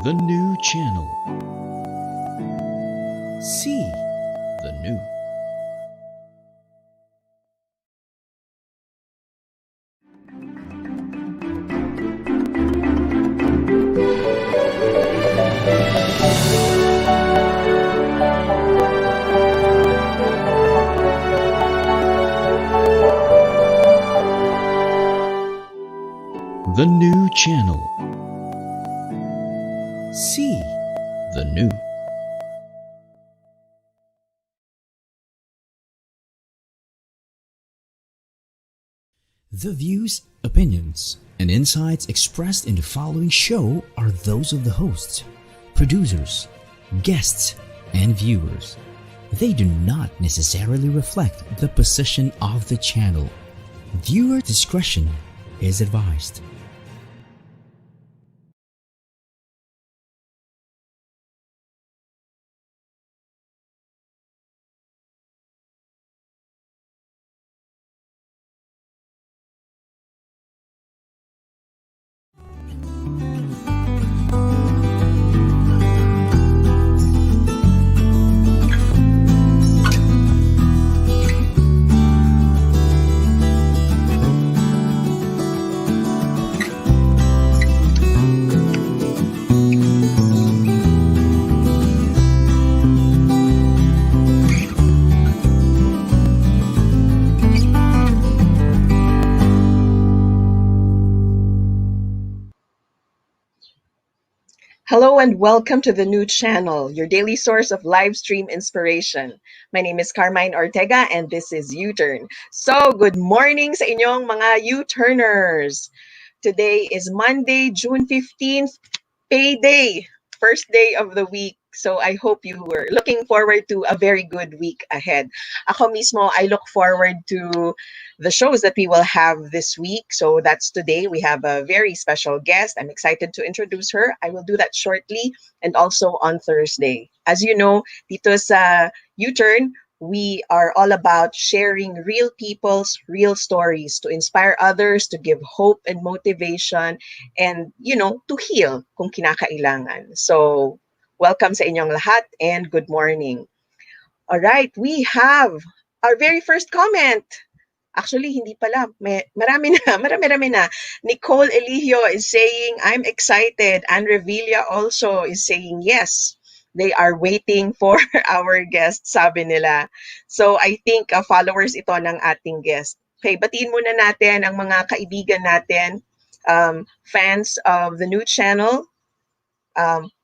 The new channel. See the new. The new channel. See the new. The views, opinions, and insights expressed in the following show are those of the hosts, producers, guests, and viewers. They do not necessarily reflect the position of the channel. Viewer discretion is advised. Hello and welcome to the new channel, your daily source of live stream inspiration. My name is Carmine Ortega and this is U-Turn. So, good morning sa inyong mga U-Turners. Today is Monday, June 15th, payday, first day of the week. So I hope you were looking forward to a very good week ahead. Ako mismo, I look forward to the shows that we will have this week. So that's today. We have a very special guest. I'm excited to introduce her. I will do that shortly and also on Thursday. As you know, dito sa U-Turn, we are all about sharing real people's real stories to inspire others, to give hope and motivation, and, to heal kung kinakailangan. So, welcome sa inyong lahat and good morning. All right, we have our very first comment. Actually, hindi pala. Marami na. Nicole Eligio is saying, I'm excited. Anne Revilla also is saying, yes. They are waiting for our guest, sabi nila. So, I think followers ito ng ating guest. Okay, batiin muna natin ang mga kaibigan natin, fans of the new channel.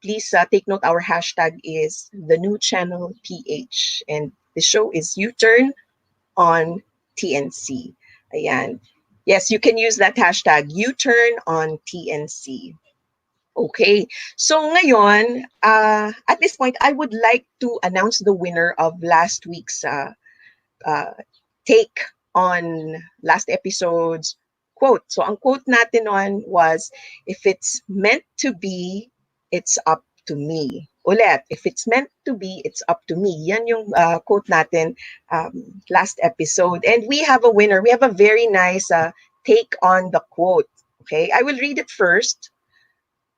Please take note, our hashtag is the new channel PH. And the show is U-Turn on TNC. Ayan. Yes, you can use that hashtag, U-Turn on TNC. Okay. So ngayon, at this point, I would like to announce the winner of last week's take on last episode's quote. So ang quote natin on was, if it's meant to be, it's up to me. Ulit, if it's meant to be, it's up to me. Yan yung quote natin last episode. And we have a winner. We have a very nice take on the quote. Okay, I will read it first.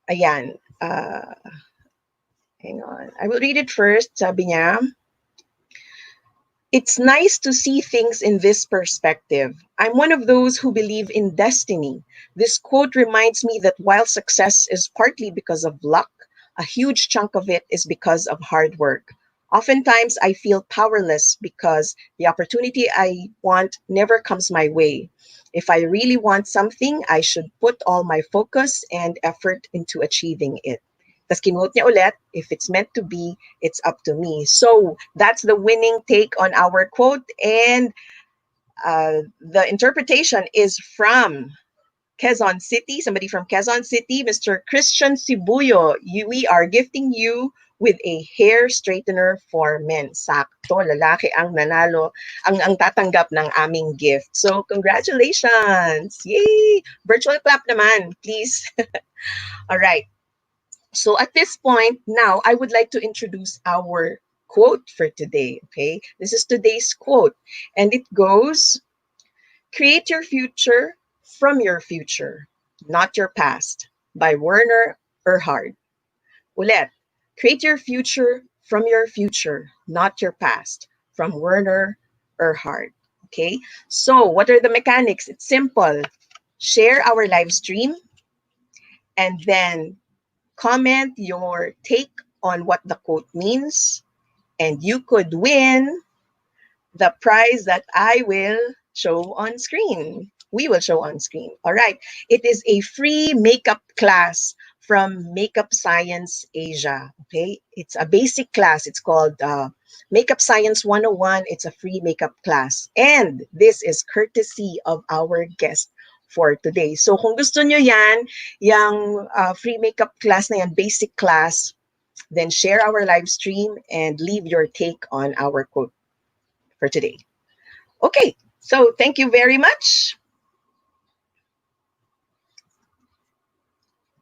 Ayan. Hang on. I will read it first. Sabi niya, it's nice to see things in this perspective. I'm one of those who believe in destiny. This quote reminds me that while success is partly because of luck, a huge chunk of it is because of hard work. Oftentimes, I feel powerless because the opportunity I want never comes my way. If I really want something, I should put all my focus and effort into achieving it. Tapos kinuot niya ulit, if it's meant to be, it's up to me. So that's the winning take on our quote. And the interpretation is from Quezon City, somebody from Quezon City, Mr. Christian Sibuyo. We are gifting you with a hair straightener for men. Sakto, lalaki ang nanalo, ang tatanggap ng aming gift. So, congratulations! Yay! Virtual clap naman, please. All right. So, at this point, now, I would like to introduce our quote for today, okay? This is today's quote, and it goes, create your future from your future, not your past, by Werner Erhard. Ulit, create your future from your future, not your past. From Werner Erhard. Okay, so what are the mechanics? It's simple. Share our live stream and then comment your take on what the quote means, and you could win the prize that I will show on screen. We will show on screen. All right. It is a free makeup class from Makeup Science Asia. Okay. It's a basic class. It's called Makeup Science 101. It's a free makeup class. And this is courtesy of our guest for today. So kung gusto nyo yan, yung free makeup class na yan, basic class, then share our live stream and leave your take on our quote for today. Okay, so thank you very much.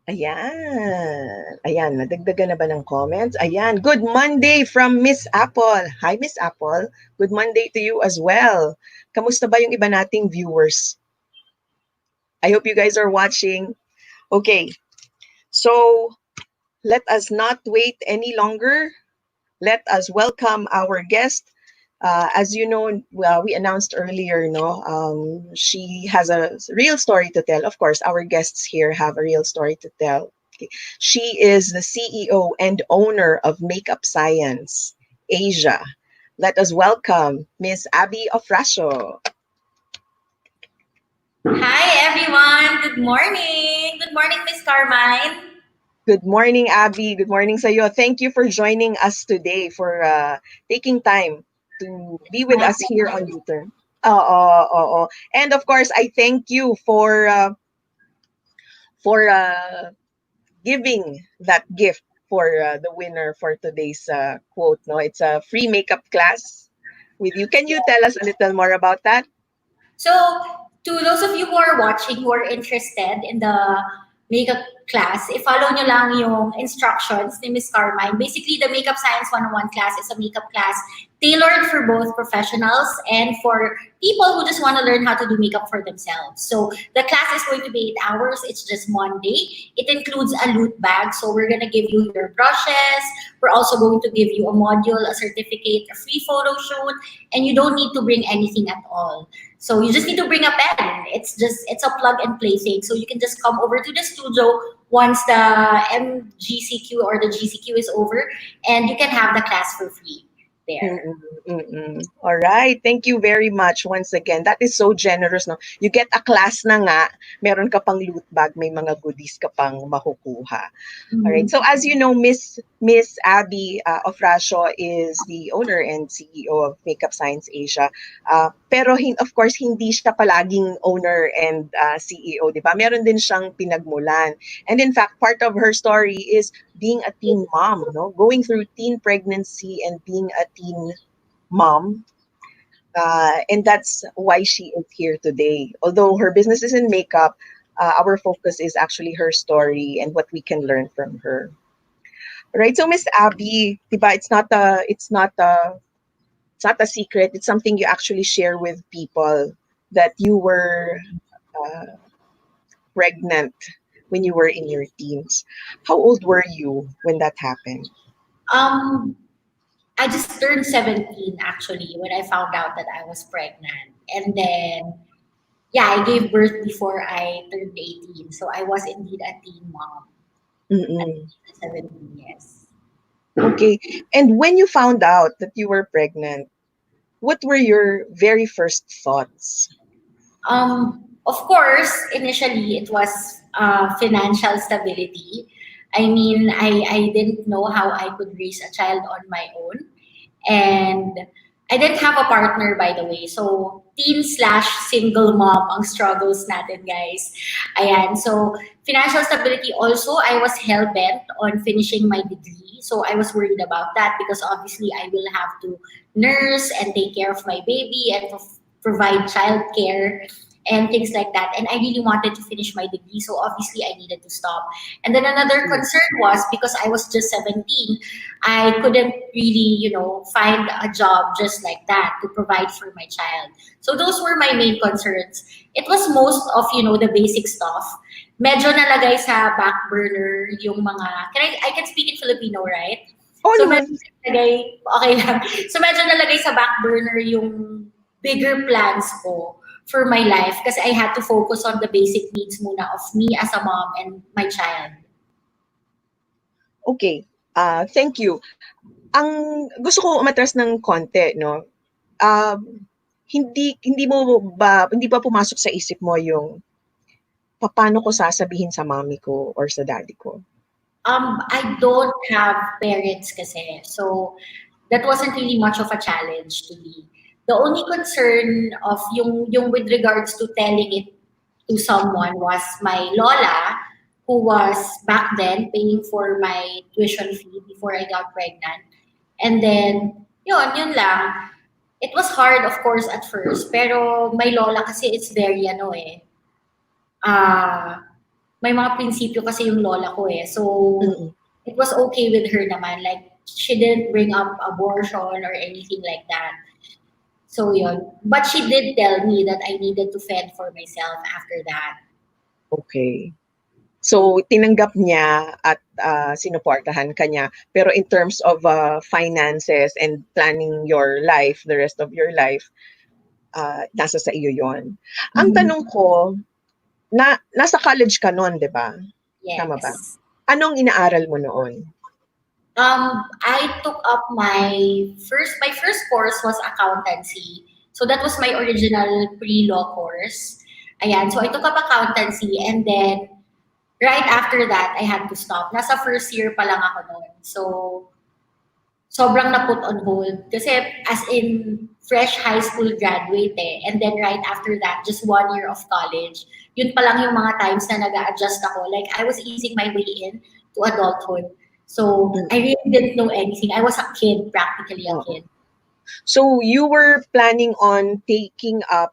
Ayan. Ayan, nadagdagan na ba ng comments? Ayan, good Monday from Miss Apple. Hi, Miss Apple. Good Monday to you as well. Kamusta ba yung iba nating viewers? I hope you guys are watching. Okay, so let us not wait any longer. Let us welcome our guest. As you know, we announced earlier, she has a real story to tell. Of course, our guests here have a real story to tell. Okay. She is the CEO and owner of Makeup Science Asia. Let us welcome Miss Abby Ofrasio. Hi everyone! Good morning! Good morning, Miss Carmine. Good morning, Abby. Good morning sa'yo. Thank you for joining us today, for taking time to be with My us here on pleasure. U-Turn. Oo. And of course, I thank you for giving that gift for the winner for today's quote. No, it's a free makeup class with you. Can you tell us a little more about that? So, to those of you who are watching who are interested in the makeup class, i-follow nyo lang yung instructions ni Miss Carmine. Basically, the Makeup Science 101 class is a makeup class tailored for both professionals and for people who just want to learn how to do makeup for themselves. So, the class is going to be 8 hours. It's just one day. It includes a loot bag. So, we're going to give you your brushes. We're also going to give you a module, a certificate, a free photo shoot, and you don't need to bring anything at all. So you just need to bring a pen. It's a plug and play thing. So you can just come over to the studio once the MGCQ or the GCQ is over, and you can have the class for free there. All right. Thank you very much once again. That is so generous, no? You get a class na nga, meron ka pang loot bag, may mga goodies ka pang makukuha. All right. Mhm. So as you know, Miss Abby Ofrasio is the owner and CEO of Makeup Science Asia. Pero of course, hindi siya palaging owner and CEO, di ba? Meron din siyang pinagmulan. And in fact, part of her story is being a teen mom, no? Going through teen pregnancy and being a teen mom. And that's why she is here today. Although her business is in makeup, our focus is actually her story and what we can learn from her. Right. So Miss Abby, diba, it's not a secret. It's something you actually share with people that you were uh, pregnant when you were in your teens. How old were you when that happened? Um, I just turned 17 actually when I found out that I was pregnant. And then, yeah, I gave birth before I turned 18. So I was indeed a teen mom at Mm-mm. 17 years. Okay. And when you found out that you were pregnant, what were your very first thoughts? Of course, initially it was financial stability. I mean, I didn't know how I could raise a child on my own. And I didn't have a partner, by the way. So, teen slash single mom ang struggles natin, guys. Ayan. So, financial stability also, I was hell-bent on finishing my degree. So, I was worried about that because obviously I will have to nurse and take care of my baby and provide childcare. and things like that. And I really wanted to finish my degree, so obviously I needed to stop. And then another concern was because I was just 17, I couldn't really, find a job just like that to provide for my child. So those were my main concerns. It was most of, the basic stuff. Medyo nalagay sa back burner yung mga, I can speak in Filipino, right? Oo So naman. medyo nalagay, okay lang. So medyo nalagay sa back burner yung bigger plans ko for my life kasi I had to focus on the basic needs muna of me as a mom and my child. Okay. Thank you. Ang gusto ko umatras ng konti, no? Hindi ba pumasok sa isip mo yung paano ko sasabihin sa mommy ko or sa daddy ko? I don't have parents kasi. So that wasn't really much of a challenge to me. The only concern of yung with regards to telling it to someone was my lola, who was back then paying for my tuition fee before I got pregnant. And then, yun lang. It was hard, of course, at first. Pero my lola kasi it's very, may mga prinsipyo kasi yung lola ko eh. So, it was okay with her naman. Like, she didn't bring up abortion or anything like that. So, yun. But she did tell me that I needed to fend for myself after that. Okay. So, tinanggap niya at sinuportahan ka niya. Pero in terms of finances and planning your life, the rest of your life, nasa sa iyo yon. Ang tanong ko, nasa college ka noon, di ba? Yes. Tama ba? Anong inaaral mo noon? I took up my first course was accountancy. So that was my original pre-law course. Ayan, so I took up accountancy and then right after that, I had to stop. Nasa first year pa lang ako noon. So, sobrang na-put on hold. Kasi as in, fresh high school graduate eh. And then right after that, just 1 year of college. Yun pa lang yung mga times na nag-a-adjust ako. Like, I was easing my way in to adulthood. So, I really didn't know anything. I was a kid, practically a kid. So, you were planning on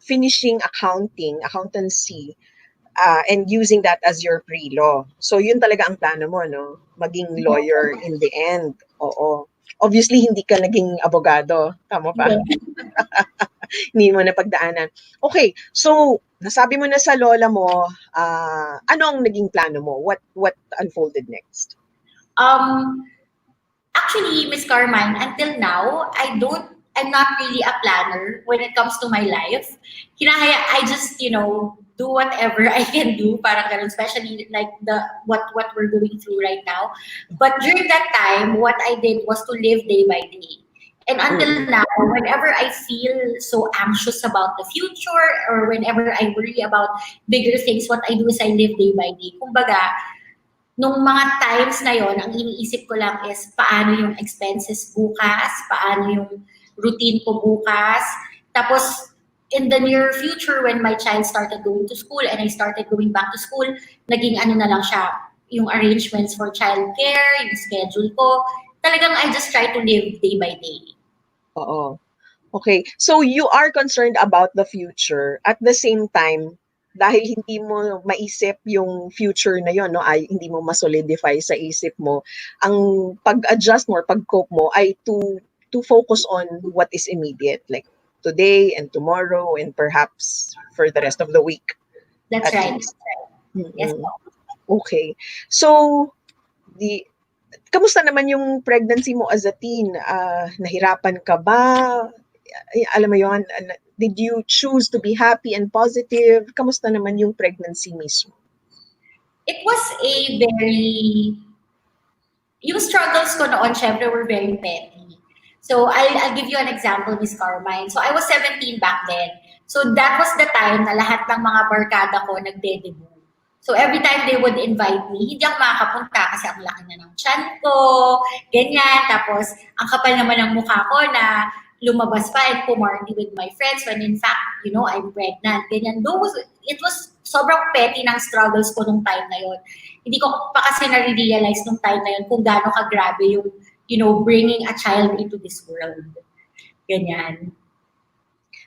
finishing accountancy, and using that as your pre-law. So, yun talaga ang plano mo, no? Maging lawyer in the end. Oo. Obviously, hindi ka naging abogado. Tama ba? Hindi mo na pagdaanan. Okay, so, nasabi mo na sa lola mo, ano ang naging plano mo? What unfolded next? Actually, Miss Carmine, until now, I'm not really a planner when it comes to my life. I just, do whatever I can do, parang ganun, especially like what we're going through right now. But during that time, what I did was to live day by day. And until now, whenever I feel so anxious about the future or whenever I worry about bigger things, what I do is I live day by day. Kumbaga, nung mga times na yon, ang iniisip ko lang is paano yung expenses bukas, paano yung routine ko bukas. Tapos, in the near future, when my child started going to school and I started going back to school, naging na lang siya, yung arrangements for childcare, yung schedule ko. Talagang I just try to live day by day. Oo. Okay. So, you are concerned about the future. At the same time, dahil hindi mo maisip yung future na yon, no, ay hindi mo ma-solidify sa isip mo, ang pag-adjust mo or pag-cope mo ay to focus on what is immediate, like today and tomorrow and perhaps for the rest of the week. That's right. Yes. Okay. So, kamusta naman yung pregnancy mo as a teen? Nahirapan ka ba? Alam mo yun, did you choose to be happy and positive? Kamusta naman yung pregnancy mismo? It was yung struggles ko noon, syempre, were very petty. So, I'll give you an example, Miss Carmine. So, I was 17 back then. So, that was the time na lahat ng mga barkada ko nagde-debut. So, every time they would invite me, hindi ako makakapunta kasi ang laki na ng tiyan ko, ganyan. Tapos, ang kapal naman ng mukha ko na lumabas pa and pumarty with my friends when in fact, I'm pregnant. Ganyan. It was sobrang petty ng struggles ko nung time na yon. Hindi ko pa kasi na-realize nung time na yon kung gaano kagrabe yung, bringing a child into this world. Ganyan.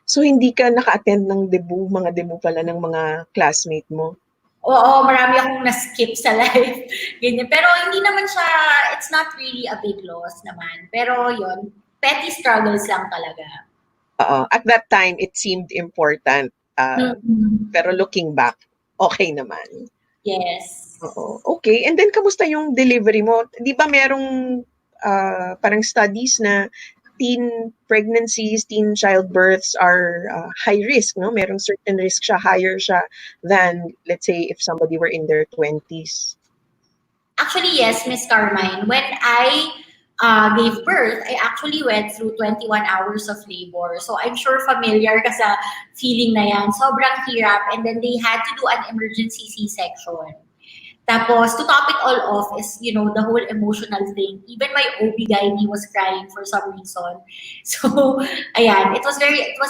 So hindi ka naka-attend ng debut, mga debut pala ng mga classmate mo? Oo, marami akong na-skip sa life. Ganyan. Pero hindi naman siya, it's not really a big loss naman. Pero yun, petty struggles lang talaga. At that time, it seemed important. Mm-mm. Pero looking back, okay naman. Yes. Oo. Okay. And then, kamusta yung delivery mo? Di ba merong parang studies na teen pregnancies, teen childbirths are high risk, no? Merong certain risk siya, higher siya than, let's say, if somebody were in their 20s. Actually, yes, Miss Carmine. When I gave birth, I actually went through 21 hours of labor. So I'm sure familiar ka sa feeling na yan. Sobrang hirap. And then they had to do an emergency C-section. Tapos, to top it all off is, you know, the whole emotional thing. Even my OB-GYN was crying for some reason. So, ayan, it was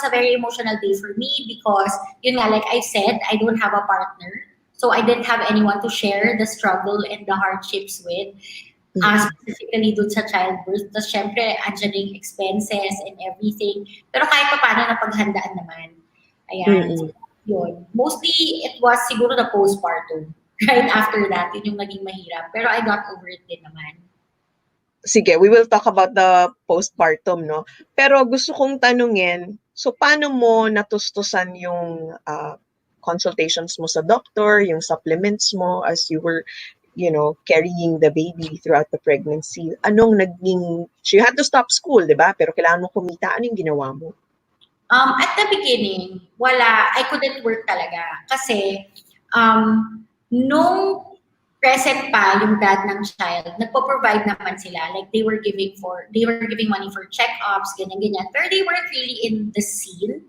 a very emotional day for me because, yun nga, like I said, I don't have a partner. So, I didn't have anyone to share the struggle and the hardships with. Specifically dun sa childbirth. Tapos, syempre, andyan na yung expenses and everything. Pero kahit pa paano napaghandaan naman. Ayan. So, Mm-mm. yun. Mostly, it was siguro the postpartum. Right after that, yun yung naging mahirap. Pero I got over it din naman. Sige, we will talk about the postpartum, no? Pero gusto kong tanungin, so paano mo natustusan yung consultations mo sa doctor, yung supplements mo as you were, carrying the baby throughout the pregnancy? Anong naging, so you had to stop school, di ba? Pero kailangan mo kumita. Ano yung ginawa mo? At the beginning, I couldn't work talaga. Kasi, nung present pa yung dad ng child, nagpo-provide naman sila. Like, they were giving money for check-ups, ganyan-ganyan. Pero they weren't really in the scene.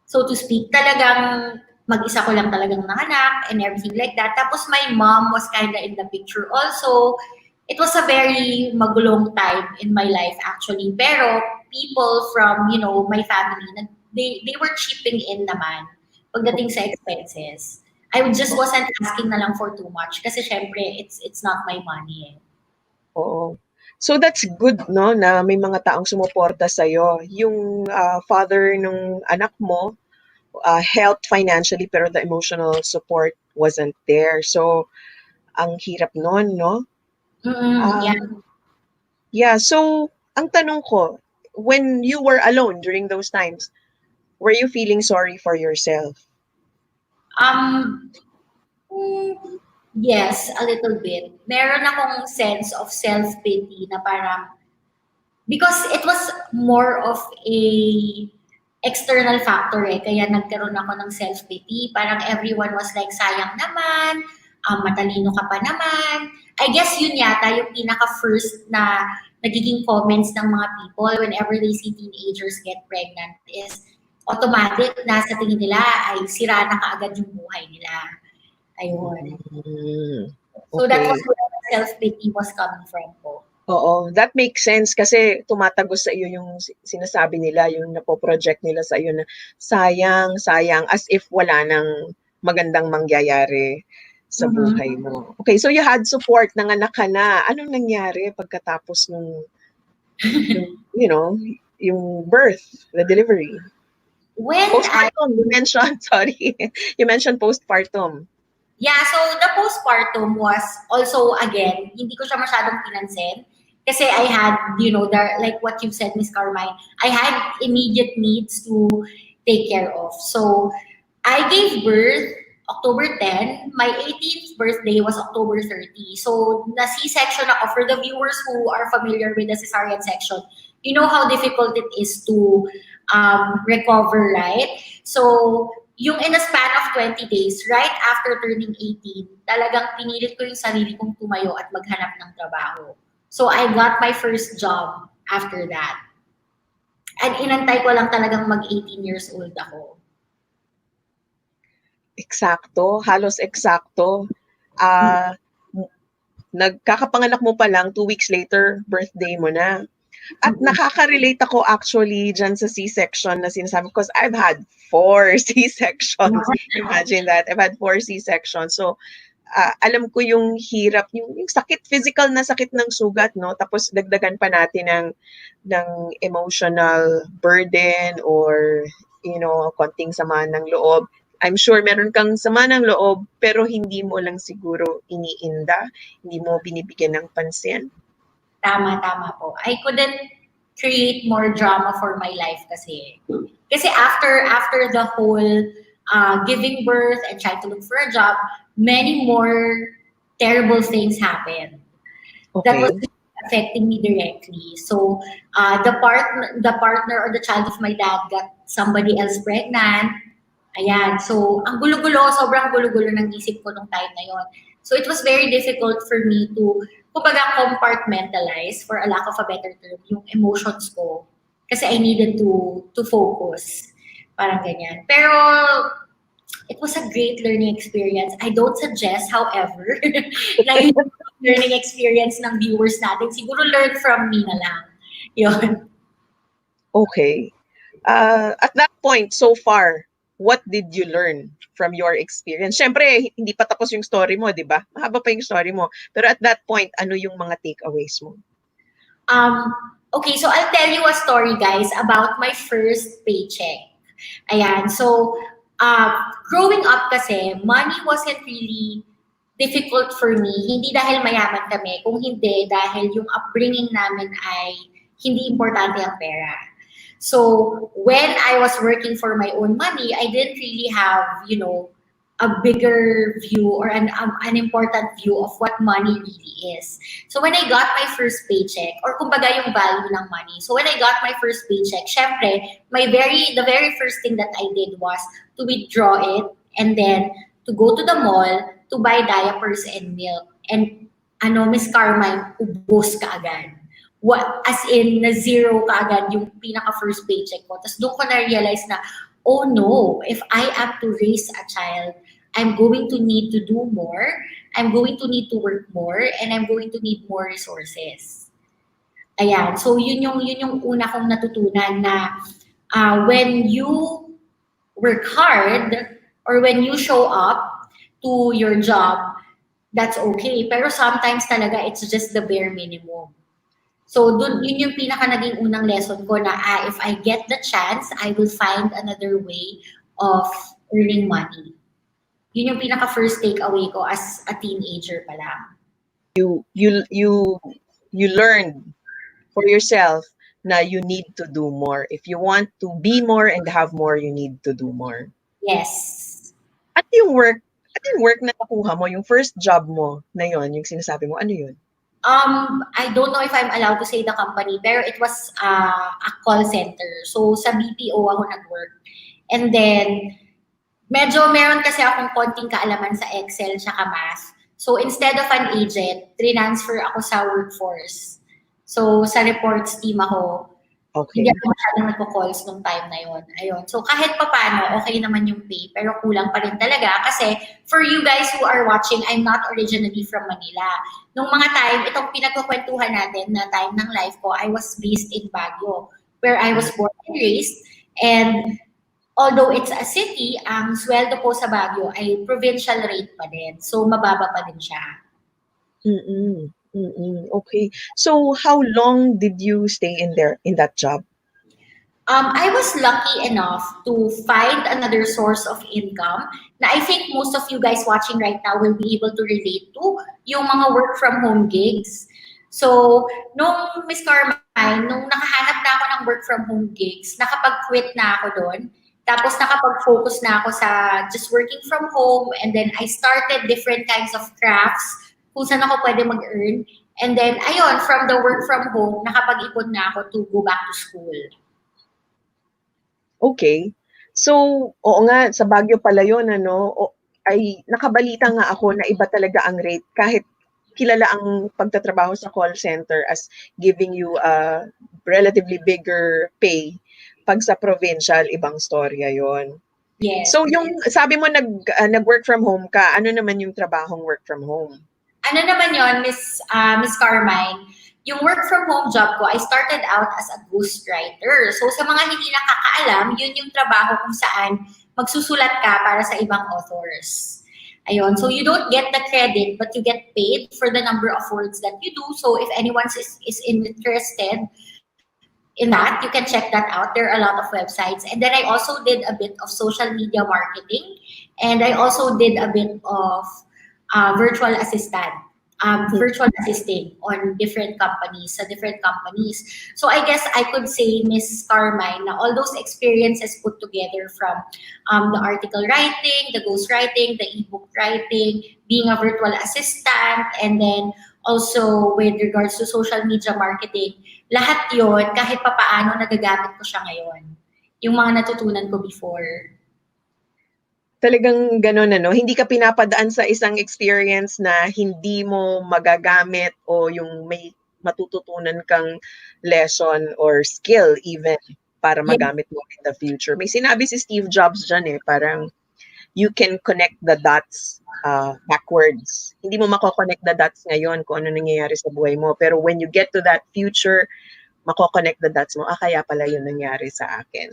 So to speak, talagang mag-isa ko lang talagang nanganak and everything like that. Tapos my mom was kind of in the picture also. It was a very magulong time in my life actually. Pero people from, my family, they were chipping in naman pagdating sa expenses. I just wasn't asking na lang for too much kasi syempre it's not my money eh. Oo. So that's good, no, na may mga taong sumuporta sa'yo. Yung father ng anak mo helped financially pero the emotional support wasn't there. So, ang hirap nun, no? Yeah. Yeah, so ang tanong ko, when you were alone during those times, were you feeling sorry for yourself? Um, yes, a little bit. Meron akong sense of self-pity na parang, because it was more of a external factor eh, kaya nagkaroon ako ng self-pity. Parang everyone was like, sayang naman, matalino ka pa naman. I guess yun yata yung pinaka-first na nagiging comments ng mga people whenever they see teenagers get pregnant is automatic na sa tingin nila ay sira na kaagad yung buhay nila. Ayun. So that was Okay. where the self-pity was coming from po. Oo, that makes sense kasi tumatagos sa iyo yung sinasabi nila, yung napo-project nila sa iyo na sayang, sayang, as if wala nang magandang mangyayari sa buhay mo. Okay, so you had support, nanganak ka na. Anong nangyari pagkatapos nung, yung birth, the delivery? Postpartum, you mentioned, sorry. You mentioned postpartum. Yeah, so the postpartum was also, again, hindi ko siya masyadong pinansin. Kasi I had, like what you said, Miss Carmine, I had immediate needs to take care of. So, I gave birth October 10. My 18th birthday was October 30. So, na C-section ako. For the viewers who are familiar with the cesarean section, you know how difficult it is to recover, right? So, yung in a span of 20 days, right after turning 18, talagang pinilit ko yung sarili kong tumayo at maghanap ng trabaho. So I got my first job after that. And inantay ko lang talagang mag-18 years old ako. Eksakto, halos eksakto. Nagkakapanganak mo pa lang, 2 weeks later, birthday mo na. At nakaka-relate ako actually dyan sa C-section na sinasabi because I've had 4 C-sections. Imagine that. I've had 4 C-sections. So, alam ko yung hirap, yung sakit, physical na sakit ng sugat, no? Tapos dagdagan pa natin ng emotional burden or konting sama ng loob. I'm sure meron kang sama ng loob, pero hindi mo lang siguro iniinda, hindi mo binibigyan ng pansin. Tama po. I couldn't create more drama for my life kasi. Kasi after the whole giving birth and trying to look for a job, many more terrible things happened. That was Okay. affecting me directly. So the partner or the child of my dad got somebody else pregnant. Ayan. So ang gulo-gulo, sobrang gulo-gulo ng isip ko nung time na yon. So it was very difficult for me to kumbaga compartmentalize, for a lack of a better term, yung emotions ko. Kasi I needed to focus. Parang ganyan. Pero it was a great learning experience. I don't suggest, however, na yung learning experience ng viewers natin, siguro learn from me na lang. Yun. Okay. At that point, so far, what did you learn from your experience? Siyempre, hindi pa tapos yung story mo, di ba? Mahaba pa yung story mo. Pero at that point, ano yung mga takeaways mo? Okay, so I'll tell you a story, guys, about my first paycheck. Ayan, so growing up kasi, money wasn't really difficult for me. Hindi dahil mayaman kami, kung hindi dahil yung upbringing namin ay hindi importante ang pera. So when I was working for my own money, I didn't really have, a bigger view or an important view of what money really is. So when I got my first paycheck, or kumbaga yung value ng money. So when I got my first paycheck, syempre, the very first thing that I did was to withdraw it and then to go to the mall to buy diapers and milk. And Miss Carmine, ubos ka agad. As in, na zero ka agad yung pinaka first paycheck ko. Tapos doon ko na-realize na, oh no, if I am to raise a child, I'm going to need to do more, I'm going to need to work more, and I'm going to need more resources. Ayan, so yun yung una kong natutunan na when you work hard or when you show up to your job, that's okay. Pero sometimes talaga it's just the bare minimum. So yun yung pinaka naging unang lesson ko na if I get the chance, I will find another way of earning money. Yun yung pinaka first takeaway ko as a teenager pa lang. You learned for yourself na you need to do more. If you want to be more and have more, you need to do more. Yes. At yung work na nakuha mo, yung first job mo na yon, yung sinasabi mo, ano yun? I don't know if I'm allowed to say the company, pero it was a call center. So sa BPO ako nag-work. And then medyo meron kasi akong konting kaalaman sa Excel tsaka math. So instead of an agent, transfer ako sa workforce. So sa reports team ako. Okay. Hindi ako masyadong nagko-calls nung time na yon. Ayun. So kahit papano, okay naman yung pay, pero kulang pa rin talaga. Kasi for you guys who are watching, I'm not originally from Manila. Nung mga time, itong pinagkukwentuhan natin na time ng life ko, I was based in Baguio, where I was born and raised. And although it's a city, ang sweldo po sa Baguio ay provincial rate pa din. So, mababa pa din siya. Okay. So, how long did you stay in that job? I was lucky enough to find another source of income na I think most of you guys watching right now will be able to relate to, yung mga work from home gigs. So, nung Miss Carmine, nung nakahanap na ako ng work from home gigs, nakapag-quit na ako doon. Tapos nakapag-focus na ako sa just working from home, and then I started different kinds of crafts kung saan ako pwede mag-earn. And then, ayun, from the work from home, nakapag-ipon na ako to go back to school. Okay. So, oo nga, sa Baguio pala yun, ay nakabalita nga ako na iba talaga ang rate kahit kilala ang pagtatrabaho sa call center as giving you a relatively bigger pay. Pag sa provincial, ibang storya yon. Yes. So, yung sabi mo nag-work from home ka, ano naman yung trabahong work from home? Ano naman yon, Miss Carmine? Yung work from home job ko, I started out as a ghostwriter. So sa mga hindi nakakaalam, yun yung trabaho kung saan magsusulat ka para sa ibang authors. Ayun. So you don't get the credit, but you get paid for the number of words that you do. So if anyone is interested in that. You can check that out. There are a lot of websites. And then I also did a bit of social media marketing, and I also did a bit of virtual assistant, virtual assisting on different companies. So I guess I could say, Miss Carmine, na all those experiences put together from the article writing, the ghost writing, the ebook writing, being a virtual assistant, and then also with regards to social media marketing, lahat yon kahit papaano nagagamit ko siya ngayon. Yung mga natutunan ko before. Talagang gano'n ano, hindi ka pinapadaan sa isang experience na hindi mo magagamit o yung may matututunan kang lesson or skill even para Yes, magamit mo in the future. May sinabi si Steve Jobs diyan, parang you can connect the dots, backwards. Hindi mo mako-connect the dots ngayon kung ano nangyayari sa buhay mo, pero when you get to that future, mako-connect the dots mo, kaya pala yun nangyari sa akin.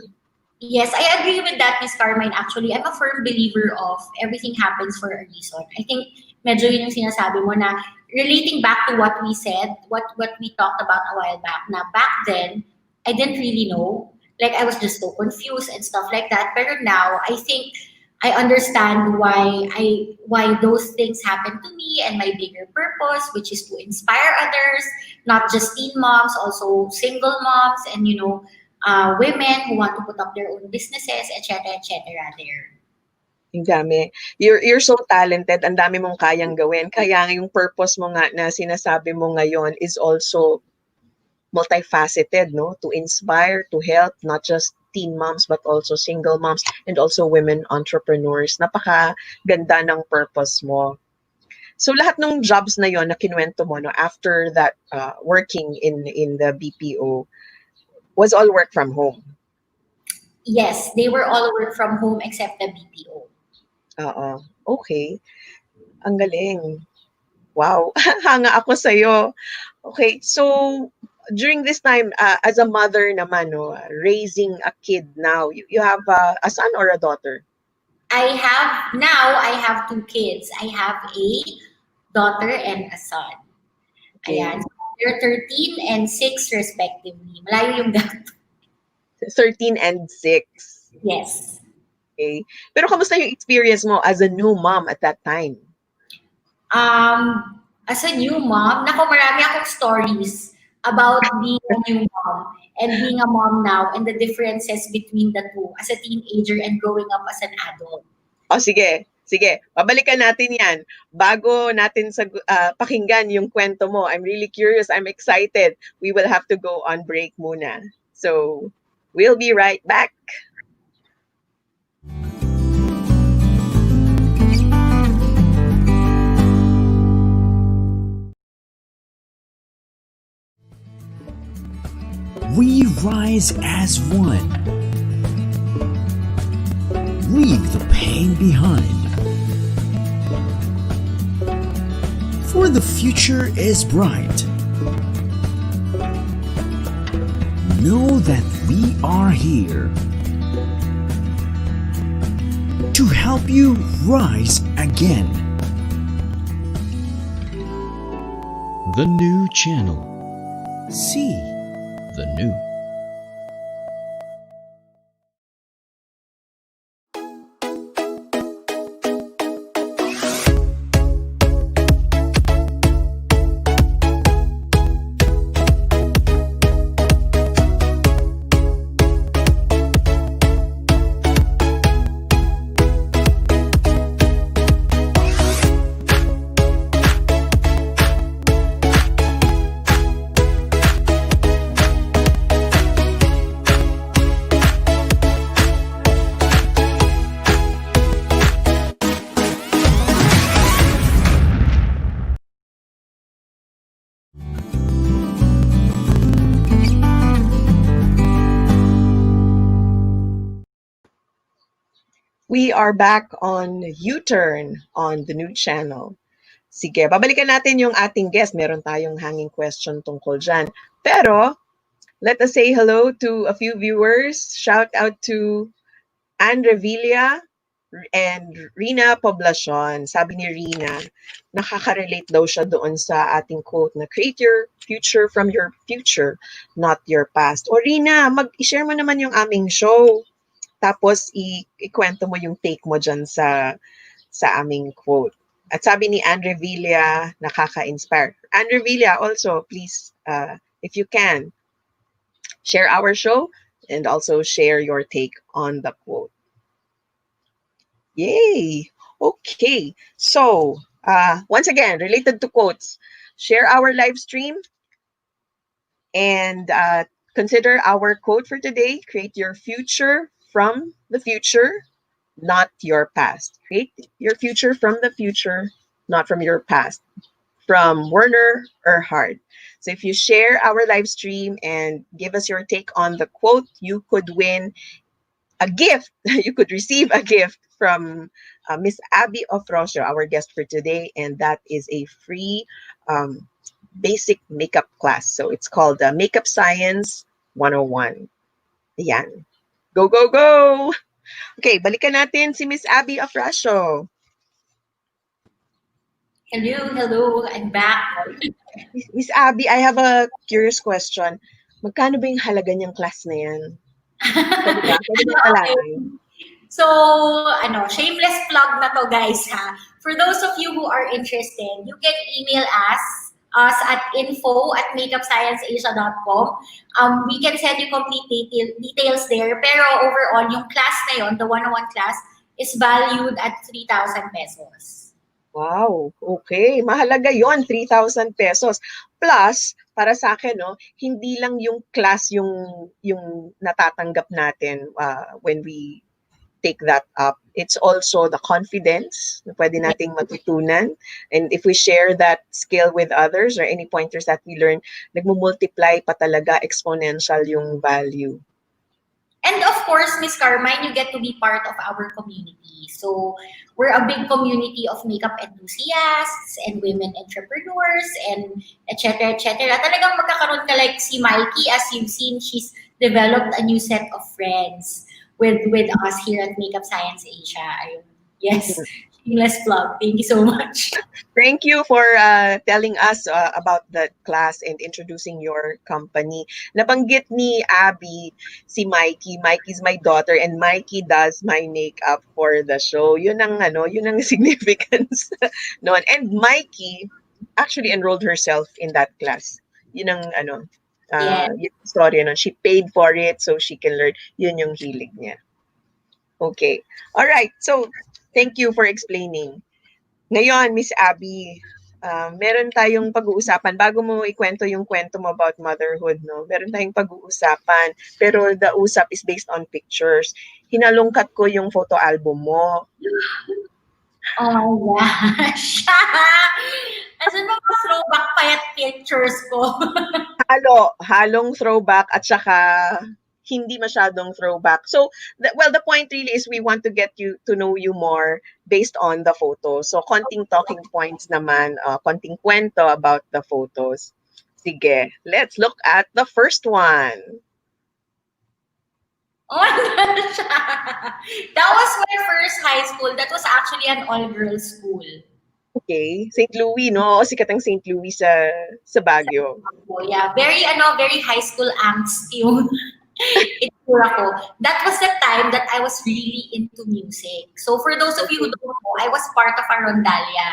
yes, I agree with that, Miss Carmine. Actually, I'm a firm believer of everything happens for a reason. I think medyo yun yung sinasabi mo na relating back to what we said, what we talked about a while back. Na back then, I didn't really know. Like I was just so confused and stuff like that. But now, I think I understand why those things happen to me and my bigger purpose, which is to inspire others, not just teen moms, also single moms, and women who want to put up their own businesses, etc., there. Ang dami. You're so talented, ang dami mong kayang gawin. Kaya nga yung purpose mo nga na sinasabi mo ngayon is also multifaceted, no? To inspire, to help, not just teen moms, but also single moms and also women entrepreneurs. Napakaganda ng purpose mo. So lahat ng jobs na yon na kinuwento mo, no, after that working in the BPO, was all work from home. Yes, they were all work from home except the BPO. Oo. Okay. Ang galing. Wow. Hanga ako sa'yo. Okay. So, during this time, as a mother naman, no, raising a kid now, you have a son or a daughter? I have two kids. I have a daughter and a son. Okay. Ayan. So they're 13 and 6 respectively. Malayo yung gap. 13 and 6. Yes. Okay. Pero kamusta yung experience mo as a new mom at that time? As a new mom, marami akong stories about being a new mom and being a mom now and the differences between the two as a teenager and growing up as an adult. Oh, sige. Sige, pabalikan natin yan. Bago natin pakinggan yung kwento mo, I'm really curious, I'm excited. We will have to go on break muna. So, we'll be right back. We rise as one. Leave the pain behind. For the future is bright. Know that we are here to help you rise again. The new channel. See the new. We are back on U-Turn on the new channel. Sige, babalikan natin yung ating guest. Meron tayong hanging question tungkol dyan. Pero, let us say hello to a few viewers. Shout out to Anne Revilla, And Rina Poblacion, sabi ni Rina, nakaka-relate daw siya doon sa ating quote na create your future from your future, not your past. O Rina, i-share mo naman yung aming show. Tapos ikwento mo yung take mo dyan sa aming quote. At sabi ni Andre Villa, nakaka-inspire. Andre Villa, also, please, if you can, share our show and also share your take on the quote. Yay! Okay. So, once again, related to quotes, share our live stream and consider our quote for today. Create your future from the future, not your past. Create your future from the future, not from your past. From Werner Erhard. So if you share our live stream and give us your take on the quote, you could win a gift. You could receive a gift from Miss Abby Ofrasio, our guest for today, and that is a free basic makeup class. So it's called Makeup Science 101. Ayan. Go, go, go! Okay, balikan natin si Miss Abby Ofrasio. Hello, I'm back. Miss Abby, I have a curious question. Magkano ba yung halaga niyang class na yan? Pwede ba? Pwede ba malaman? So, shameless plug na to, guys, ha. For those of you who are interested, you can email us at info@makeupscienceasia.com. We can send you complete details there. Pero overall, yung class na yon, the 101 class, is valued at 3,000 pesos. Wow, okay. Mahalaga yon, 3,000 pesos. Plus, para sa akin, no, hindi lang yung class yung natatanggap natin when we take that up. It's also the confidence na pwede nating matutunan. And if we share that skill with others or any pointers that we learn, nagmumultiply pa talaga, exponential yung value. And of course, Miss Carmine, you get to be part of our community. So we're a big community of makeup enthusiasts and women entrepreneurs and etc. etc. Talagang magkakaroon ka like si Mikey, as you've seen, she's developed a new set of friends with us here at Makeup Science Asia. Yes, shameless plug. Thank you so much. Thank you for telling us about the class and introducing your company. Nabanggit ni Abby si Mikey. Mikey's my daughter and Mikey does my makeup for the show. Yun ang significance noon. And Mikey actually enrolled herself in that class. Yun ang yung story nun. She paid for it so she can learn. Yun yung hilig niya. Okay. All right. So, thank you for explaining. Ngayon, Miss Abby, meron tayong pag-uusapan. Bago mo ikwento yung kwento mo about motherhood, no? Meron tayong pag-uusapan. Pero the usap is based on pictures. Hinalungkat ko yung photo album mo. Oh my gosh. Asan mga throwback payat pictures ko? Halong throwback at saka hindi masyadong throwback. So, the point really is we want to get you to know you more based on the photos. So, konting talking points naman, konting kwento about the photos. Sige, let's look at the first one. Oh my gosh. That was my first high school. That was actually an all-girls school. Okay, St. Louis, no? Sikat ang St. Louis sa Baguio. Oh, yeah, very high school angst yung itsura ko. That was the time that I was really into music. So for those of you who don't know, I was part of a rondalia.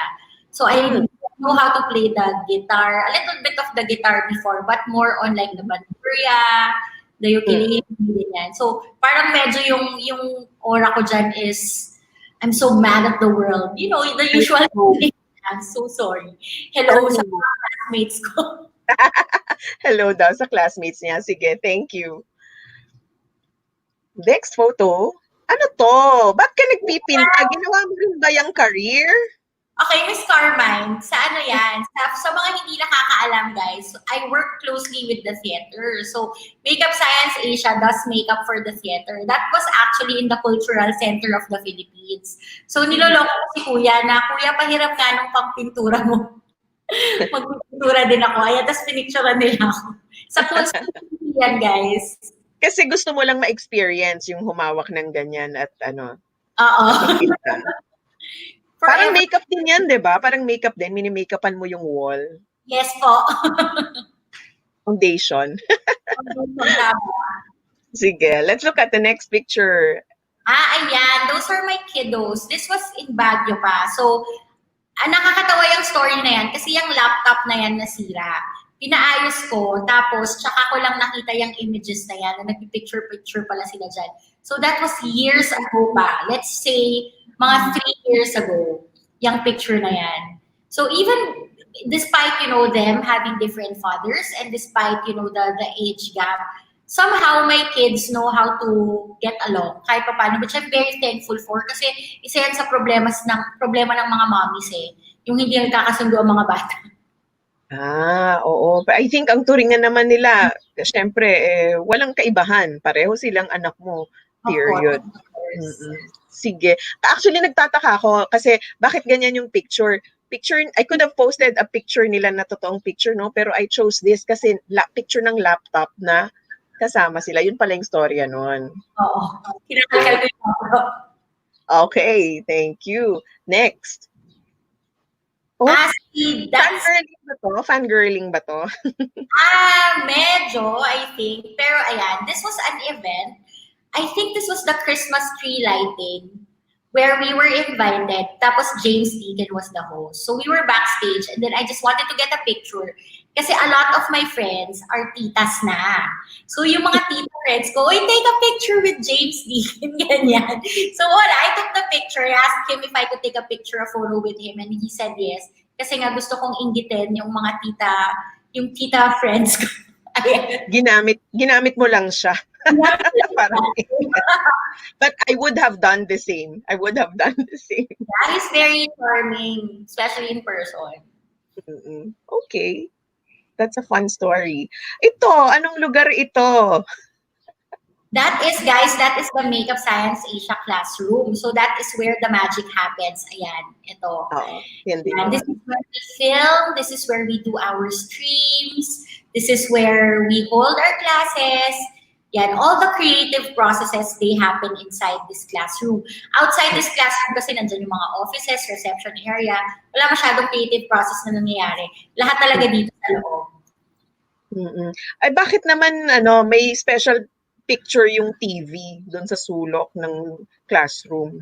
So I know how to play the guitar, a little bit of the guitar before, but more on like the bandurria, the ukulele, ganyan. So parang medyo yung aura ko dyan is I'm so mad at the world. You know, the usual thing. I'm so sorry. Hello sa mga classmates ko. Hello daw sa classmates niya. Sige, thank you. Next photo. Ano to? Ba't ka nagpipinta? Ginawa mo rin ba yung career? Okay, Miss Carmine, sa ano yan? Sa mga hindi nakakaalam, guys, I work closely with the theater. So, Makeup Science Asia does makeup for the theater. That was actually in the Cultural Center of the Philippines. So, niloloko ko si Kuya na, Kuya, pahiram ka nung pangpintura mo. Magpintura din ako. Ayan, tapos pinicturean nila ako. Sa pool yan, guys. Kasi gusto mo lang ma-experience yung humawak ng ganyan at ano. Oo. Nakikita. Parang Forever. makeup din yan, di ba? Parang makeup din, mini-makeupan mo yung wall. Yes po. Foundation. Tama. Sige, let's look at the next picture. Ayan. Those are my kiddos. This was in Baguio pa. So, nakakatawa yung story na yan kasi yung laptop na yan nasira. Pinaayos ko, tapos tsaka ko lang nakita yung images na yan na nagpipicture-picture pala sila dyan. So that was years ago pa. Let's say, mga 3 years ago, yung picture na yan. So even despite, them having different fathers and despite, the age gap, somehow my kids know how to get along kahit pa paano, which I'm very thankful for kasi isa yan sa problema ng mga mommies yung hindi nagkakasundo ang mga bata. Oo. But I think ang turingan naman nila, syempre, walang kaibahan. Pareho silang anak mo. Period. Of course. Sige. Actually, nagtataka ako kasi bakit ganyan yung picture? I could have posted a picture nila na totoong picture, no? Pero I chose this kasi picture ng laptop na kasama sila. Yun pala yung storya nun. Oo. Kinakal ko yung Okay, thank you. Next. Fangirling ba to? Medyo, I think. Pero ayan, this was an event. I think this was the Christmas tree lighting where we were invited. Tapos James Deacon was the host. So we were backstage and then I just wanted to get a picture. Kasi a lot of my friends are titas na. So yung mga tita friends ko, take a picture with James Deacon, ganyan. So I took the picture. I asked him if I could take a photo with him and he said yes. Kasi nga gusto kong inggitin yung mga tita friends ko. Ginamit mo lang siya. But I would have done the same. That is very charming, especially in person. Okay. That's a fun story. Ito, anong lugar ito? That is the Makeup Science Asia classroom. So that is where the magic happens. Ayan, ito. This is where we film. This is where we do our streams. This is where we hold our classes. Yan, all the creative processes, they happen inside this classroom. Outside this classroom kasi nandyan yung mga offices, reception area. Wala masyadong creative process na nangyayari. Lahat talaga dito sa loob. Ay, bakit naman may special picture yung TV doon sa sulok ng classroom?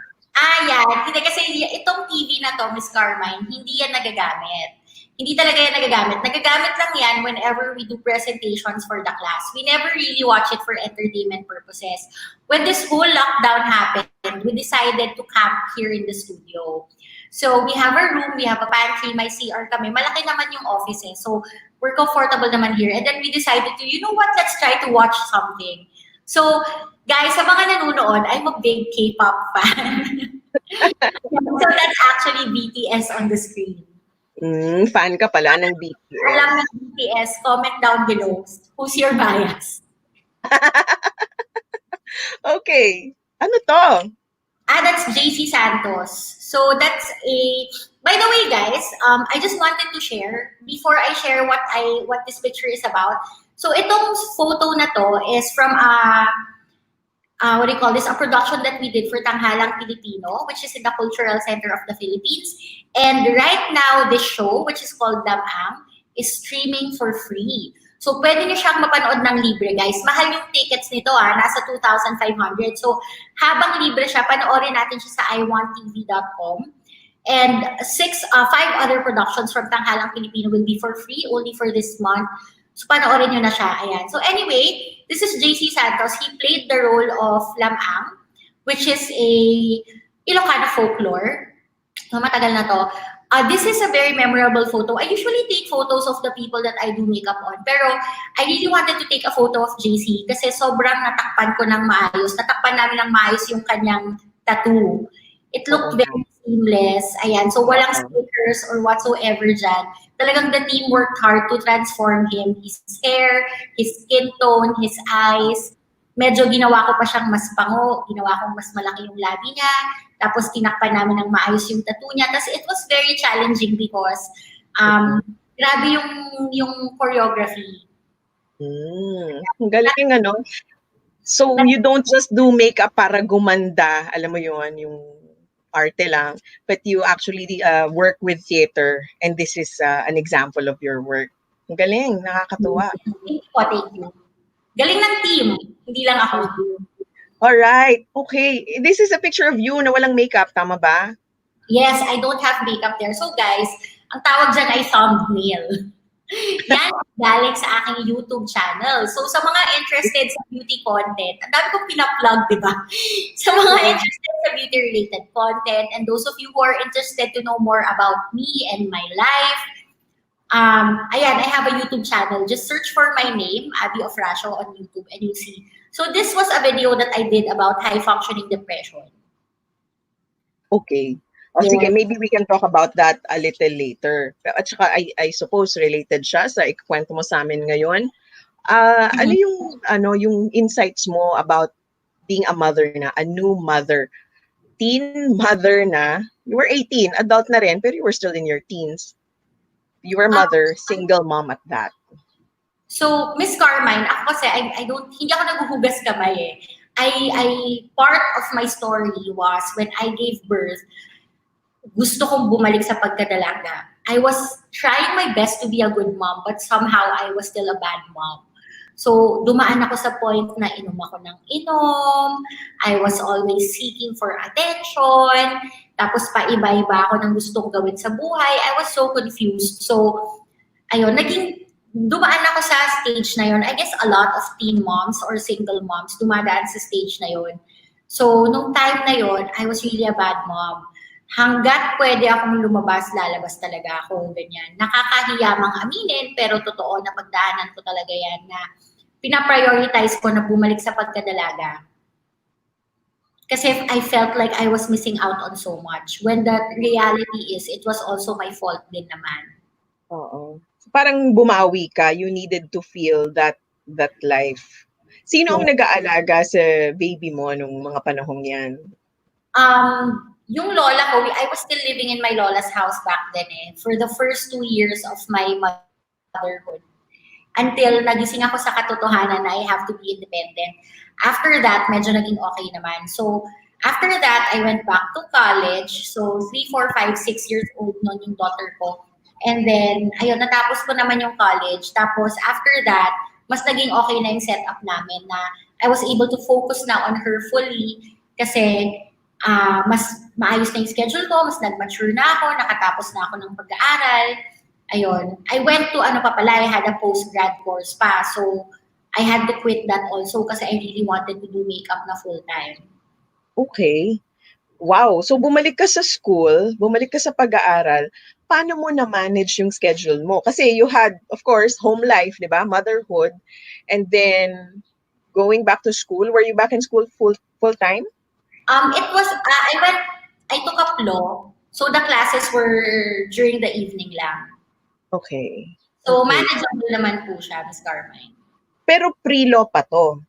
Yan. Hindi kasi itong TV na to, Miss Carmine, hindi yan nagagamit. Hindi talaga yan nagagamit. Nagagamit lang yan whenever we do presentations for the class. We never really watch it for entertainment purposes. When this whole lockdown happened, we decided to camp here in the studio. So we have a room, we have a pantry, may CR kami. Malaki naman yung office So we're comfortable naman here. And then we decided to, let's try to watch something. So, guys, sa mga nanonood, I'm a big K-pop fan. So that's actually BTS on the screen. Fan ka pala ng BTS. Alam ng BTS, comment down below. Who's your bias? Okay. Ano to? That's JC Santos. So that's by the way, guys, I just wanted to share, before I share what this picture is about. So itong photo na to is from a production that we did for Tanghalang Pilipino, which is in the Cultural Center of the Philippines. And right now, this show, which is called Damang, is streaming for free. So pwede nyo siyang mapanood ng libre, guys. Mahal yung tickets nito, nasa 2,500. So habang libre siya, panoorin natin siya sa iwanttv.com. And 5 other productions from Tanghalang Pilipino will be for free, only for this month. So, panoorin nyo na siya. Ayan. So, anyway, this is JC Santos. He played the role of Lamang, which is a Ilocano folklore. So, matagal na to. This is a very memorable photo. I usually take photos of the people that I do makeup on. Pero, I really wanted to take a photo of JC kasi sobrang natakpan ko ng maayos. Natakpan namin ng maayos yung kanyang tattoo. It looked very seamless. Ayan. So, walang stickers or whatsoever dyan. Talagang the team worked hard to transform him. His hair, his skin tone, his eyes. Medyo ginawa ko pa siyang mas pango. Ginawa kong mas malaki yung labi niya. Tapos tinakpan namin ng maayos yung tattoo niya. Tapos it was very challenging because grabe yung choreography. Ang galing So you don't just do makeup para gumanda, alam mo yon, yung arte lang, but you actually work with theater, and this is an example of your work. Ang galing, nakakatuwa. Thank you po, thank you. Galing ng team, hindi lang ako. All right. Okay. This is a picture of you na walang makeup, tama ba? Yes, I don't have makeup there. So guys, ang tawag dyan ay thumbnail. Yan, galing sa aking YouTube channel. So sa mga interested sa beauty content, ang dami kong pinaplug, di ba? Sa mga interested sa beauty-related content, and those of you who are interested to know more about me and my life, ayan, I have a YouTube channel. Just search for my name, Abby Ofrasio, on YouTube, and you'll see. So this was a video that I did about high-functioning depression. Okay. O sige, maybe we can talk about that a little later. At saka I suppose related siya sa ikwento mo sa amin ngayon. Ano yung insights mo about being a mother na, a new mother, teen mother na? You were 18, adult na rin, pero you were still in your teens. You were mother, single mom at that. So, Miss Carmine, ako kasi, hindi ako naguhugas kamay eh. Part of my story was when I gave birth, gusto kong bumalik sa pagkadalaga. I was trying my best to be a good mom, but somehow I was still a bad mom. So, dumaan ako sa point na inom ako ng inom. I was always seeking for attention. Tapos pa-iba-iba ako ng gustong gawin sa buhay. I was so confused. So, ayun, dumaan ako sa stage na yun. I guess a lot of teen moms or single moms dumadaan sa stage na yun. So, nung time na yun, I was really a bad mom. Hanggat pwede akong lumabas, lalabas talaga ako, ganyan. Nakakahiya mang aminin, pero totoo na pagdaanan ko talaga yan na pinaprioritize ko na bumalik sa pagkadalaga. Kasi I felt like I was missing out on so much. When the reality is, it was also my fault din naman. Oo. Parang bumawi ka, you needed to feel that life. Sino ang nag-aalaga sa baby mo nung mga panahong yan? Yung lola ko, I was still living in my lola's house back then for the first 2 years of my motherhood. Until nagising ako sa katotohanan na I have to be independent. After that, medyo naging okay naman. So, after that, I went back to college. So, 3, 4, 5, 6 years old noon yung daughter ko. And then, ayun, natapos ko naman yung college. Tapos, after that, mas naging okay na yung setup namin na I was able to focus na on her fully kasi mas maayos na yung schedule ko, mas nag-mature na ako, nakatapos na ako ng pag-aaral. Ayun. I went to, I had a post-grad course pa. So, I had to quit that also kasi I really wanted to do makeup na full-time. Okay. Wow. So, bumalik ka sa school, bumalik ka sa pag-aaral. Paano mo na-manage yung schedule mo? Kasi you had, of course, home life, di ba? Motherhood. And then, going back to school, were you back in school full-time? It was, I took up law. So, the classes were during the evening lang. Okay. So, manageable naman po siya, Ms. Carmine. Pero pre-law pa to?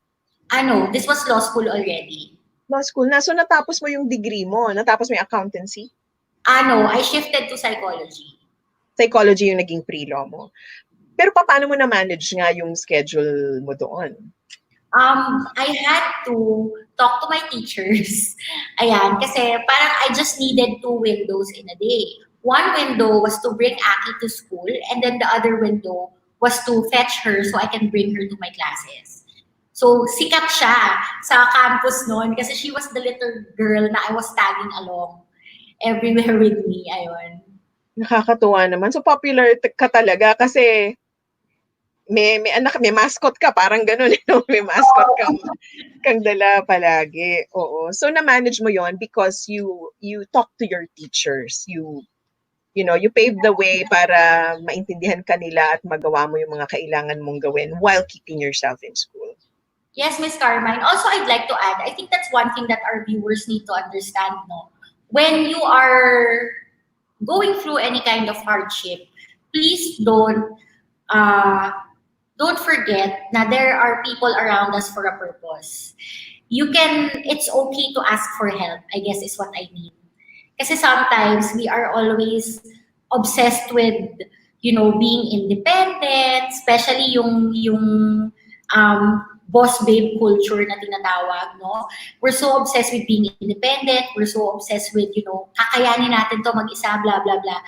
This was law school already. Law school na. So, natapos mo yung degree mo? Natapos mo yung accountancy? I shifted to psychology. Psychology yung naging pre-law mo. Pero paano mo na-manage nga yung schedule mo doon? I had to talk to my teachers. Ayan, kasi parang I just needed 2 windows in a day. One window was to bring Aki to school, and then the other window was to fetch her so I can bring her to my classes. So, sikat siya sa campus noon kasi she was the little girl na I was tagging along everywhere with me. Ayun. Nakakatuwa naman. So, popular ka talaga kasi may anak, may mascot ka, parang ganun, may mascot kang dala palagi. Oo. So, na-manage mo yon because you talk to your teachers. You pave the way para maintindihan ka nila at magawa mo yung mga kailangan mong gawin while keeping yourself in school. Yes, Ms. Carmine. Also, I'd like to add, I think that's one thing that our viewers need to understand, no? When you are going through any kind of hardship, please don't forget na there are people around us for a purpose. It's okay to ask for help, I guess is what I mean. Kasi sometimes we are always obsessed with, being independent, especially yung boss babe culture na tinatawag, no? We're so obsessed with being independent. We're so obsessed with, kakayanin natin to mag-isa, blah, blah, blah.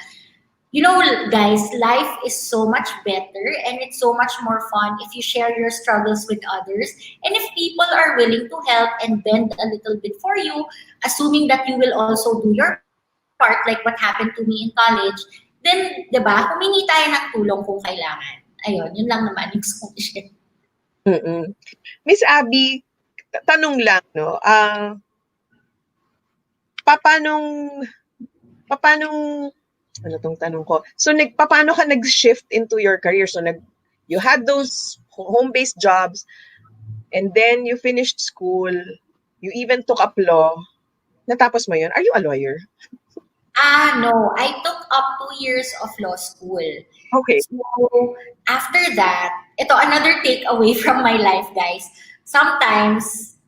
Guys, life is so much better and it's so much more fun if you share your struggles with others. And if people are willing to help and bend a little bit for you, assuming that you will also do your part, like what happened to me in college, then, humingi tayo ng tulong kung kailangan. Ayun, yun lang naman yung gusto kong i-share. Miss Abby, tanong lang, no? Papanong ano tong tanong ko? So paano ka nag-shift into your career? So you had those home-based jobs and then you finished school. You even took up law. Natapos mo 'yun? Are you a lawyer? No. I took up 2 years of law school. Okay. So, after that, ito another takeaway from my life, guys. Sometimes,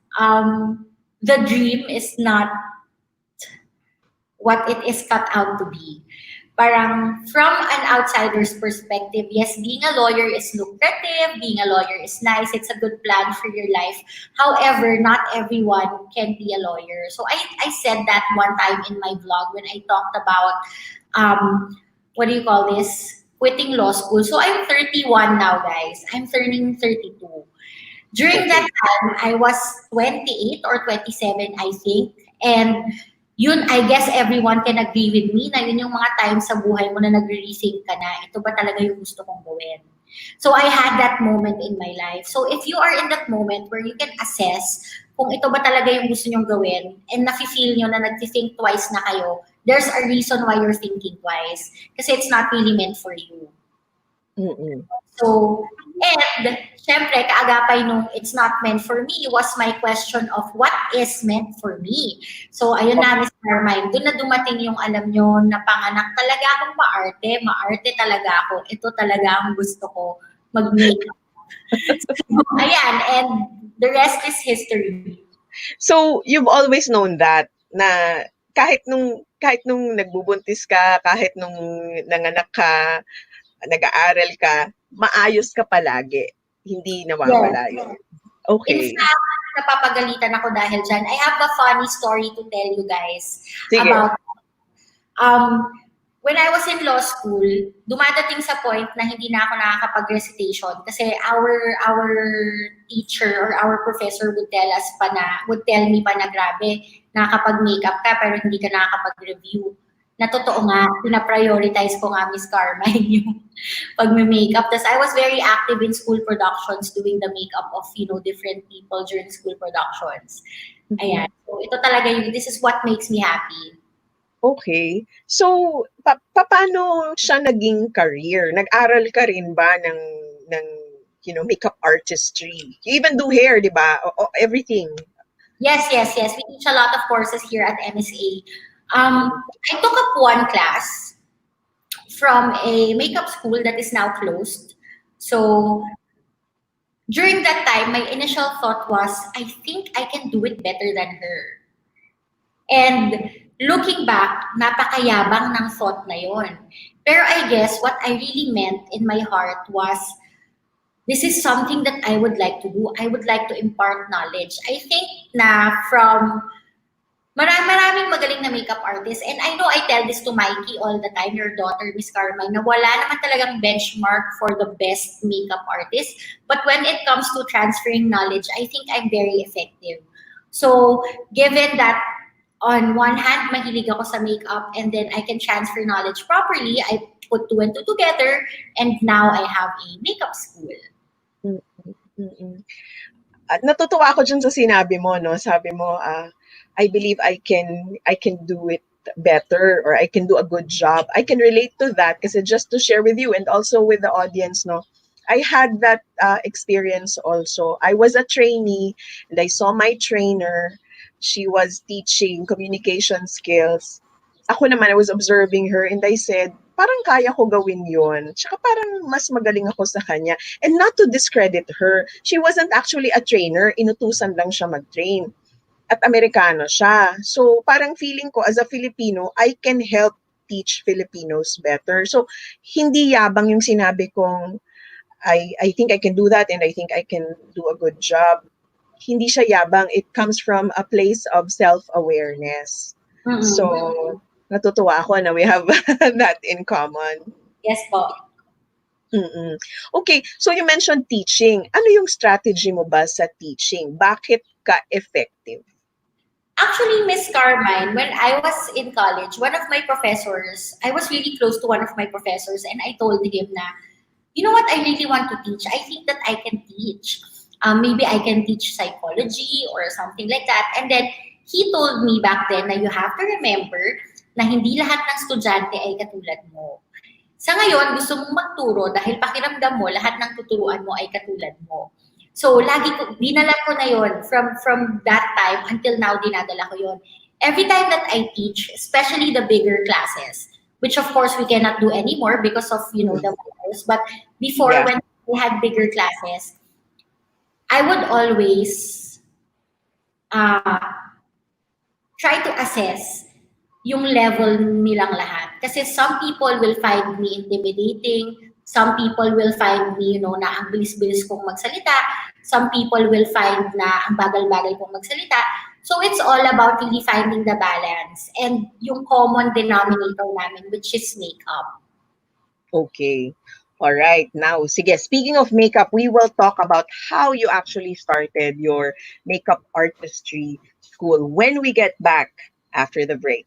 the dream is not what it is cut out to be. Parang from an outsider's perspective, yes, being a lawyer is lucrative, being a lawyer is nice, it's a good plan for your life. However, not everyone can be a lawyer. So I said that one time in my vlog when I talked about, what do you call this? Quitting law school. So I'm 31 now, guys. I'm turning 32. During that time, I was 28 or 27, I think. And yun, I guess everyone can agree with me na yun yung mga times sa buhay mo na nagre-rethink ka na, ito ba talaga yung gusto kong gawin? So I had that moment in my life. So if you are in that moment where you can assess kung ito ba talaga yung gusto nyong gawin and nafe-feel nyo na nag-think twice na kayo, there's a reason why you're thinking twice. Kasi it's not really meant for you. So, and syempre, kaagapay nung it's not meant for me was my question of what is meant for me. So, ayun na, Miss Carmine, doon na dumating yung alam nyo na panganak talaga akong maarte talaga ako. Ito talaga ang gusto ko, mag-makeup. So, ayan, and the rest is history. So, you've always known that na kahit nung nagbubuntis ka, kahit nung nanganak ka, nag-aaral ka, maayos ka palagi. Hindi nawawala yun. Okay. In fact, napapagalitan ako dahil dyan. I have a funny story to tell you guys. Sige. About when I was in law school, dumadating sa point na hindi na ako nakakapag-recitation kasi our teacher or our professor would tell me pa na grabe, nakakapag-makeup ka pero hindi ka nakakapag-review. Na totoo nga, pina-prioritize ko nga, Miss Carmine, yung pag-makeup. Tapos I was very active in school productions doing the makeup of, different people during school productions. Ayan. So ito talaga this is what makes me happy. Okay. So, paano siya naging career? Nag-aral ka rin ba ng makeup artistry? You even do hair, di ba? Everything. Yes. We teach a lot of courses here at MSA. I took up one class from a makeup school that is now closed. So, during that time, my initial thought was, I think I can do it better than her. And looking back, napakayabang ng thought na yun. Pero I guess what I really meant in my heart was, this is something that I would like to do. I would like to impart knowledge. I think na from maraming magaling na makeup artists, and I know I tell this to Mikey all the time, your daughter, Miss Carmine, na wala naman talagang benchmark for the best makeup artist. But when it comes to transferring knowledge, I think I'm very effective. So, given that on one hand, mahilig ako sa makeup and then I can transfer knowledge properly, I put 2 and 2 together and now I have a makeup school. At natutuwa ako dyan sa sinabi mo, no? Sabi mo, I believe I can do it better or I can do a good job. I can relate to that kasi just to share with you and also with the audience, no? I had that experience also. I was a trainee and I saw my trainer. She was teaching communication skills. Ako naman, I was observing her and I said, parang kaya ko gawin yun. Tsaka parang mas magaling ako sa kanya. And not to discredit her, she wasn't actually a trainer. Inutusan lang siya mag-train. At Amerikano siya. So parang feeling ko as a Filipino, I can help teach Filipinos better. So hindi yabang yung sinabi kong I think I can do that and I think I can do a good job. Hindi siya yabang. It comes from a place of self-awareness. Mm-mm. So, natutuwa ako na we have that in common. Yes po. Mm. Okay, so you mentioned teaching. Ano yung strategy mo ba sa teaching? Bakit ka effective? Actually, Miss Carmine, when I was in college, one of my professors, I was really close to one of my professors, and I told him na, you know what, I really want to teach. I think that I can teach. Maybe I can teach psychology or something like that. And then he told me back then na you have to remember na hindi lahat ng estudyante ay katulad mo. Sa ngayon, gusto mong magturo dahil pakiramdam mo lahat ng tuturuan mo ay katulad mo. So, lagi ko, dinala ko na yon from that time until now, dinadala ko yon. Every time that I teach, especially the bigger classes, which of course we cannot do anymore because of, the virus, but before Yeah. when we had bigger classes, I would always uh, try to assess yung level nilang lahat. Kasi some people will find me intimidating, some people will find me, na ang bilis-bilis kong magsalita, some people will find na ang bagal-bagal kong magsalita. So it's all about really finding the balance and yung common denominator namin, which is makeup. Okay. All right. Now, sige, speaking of makeup, we will talk about how you actually started your makeup artistry school when we get back after the break.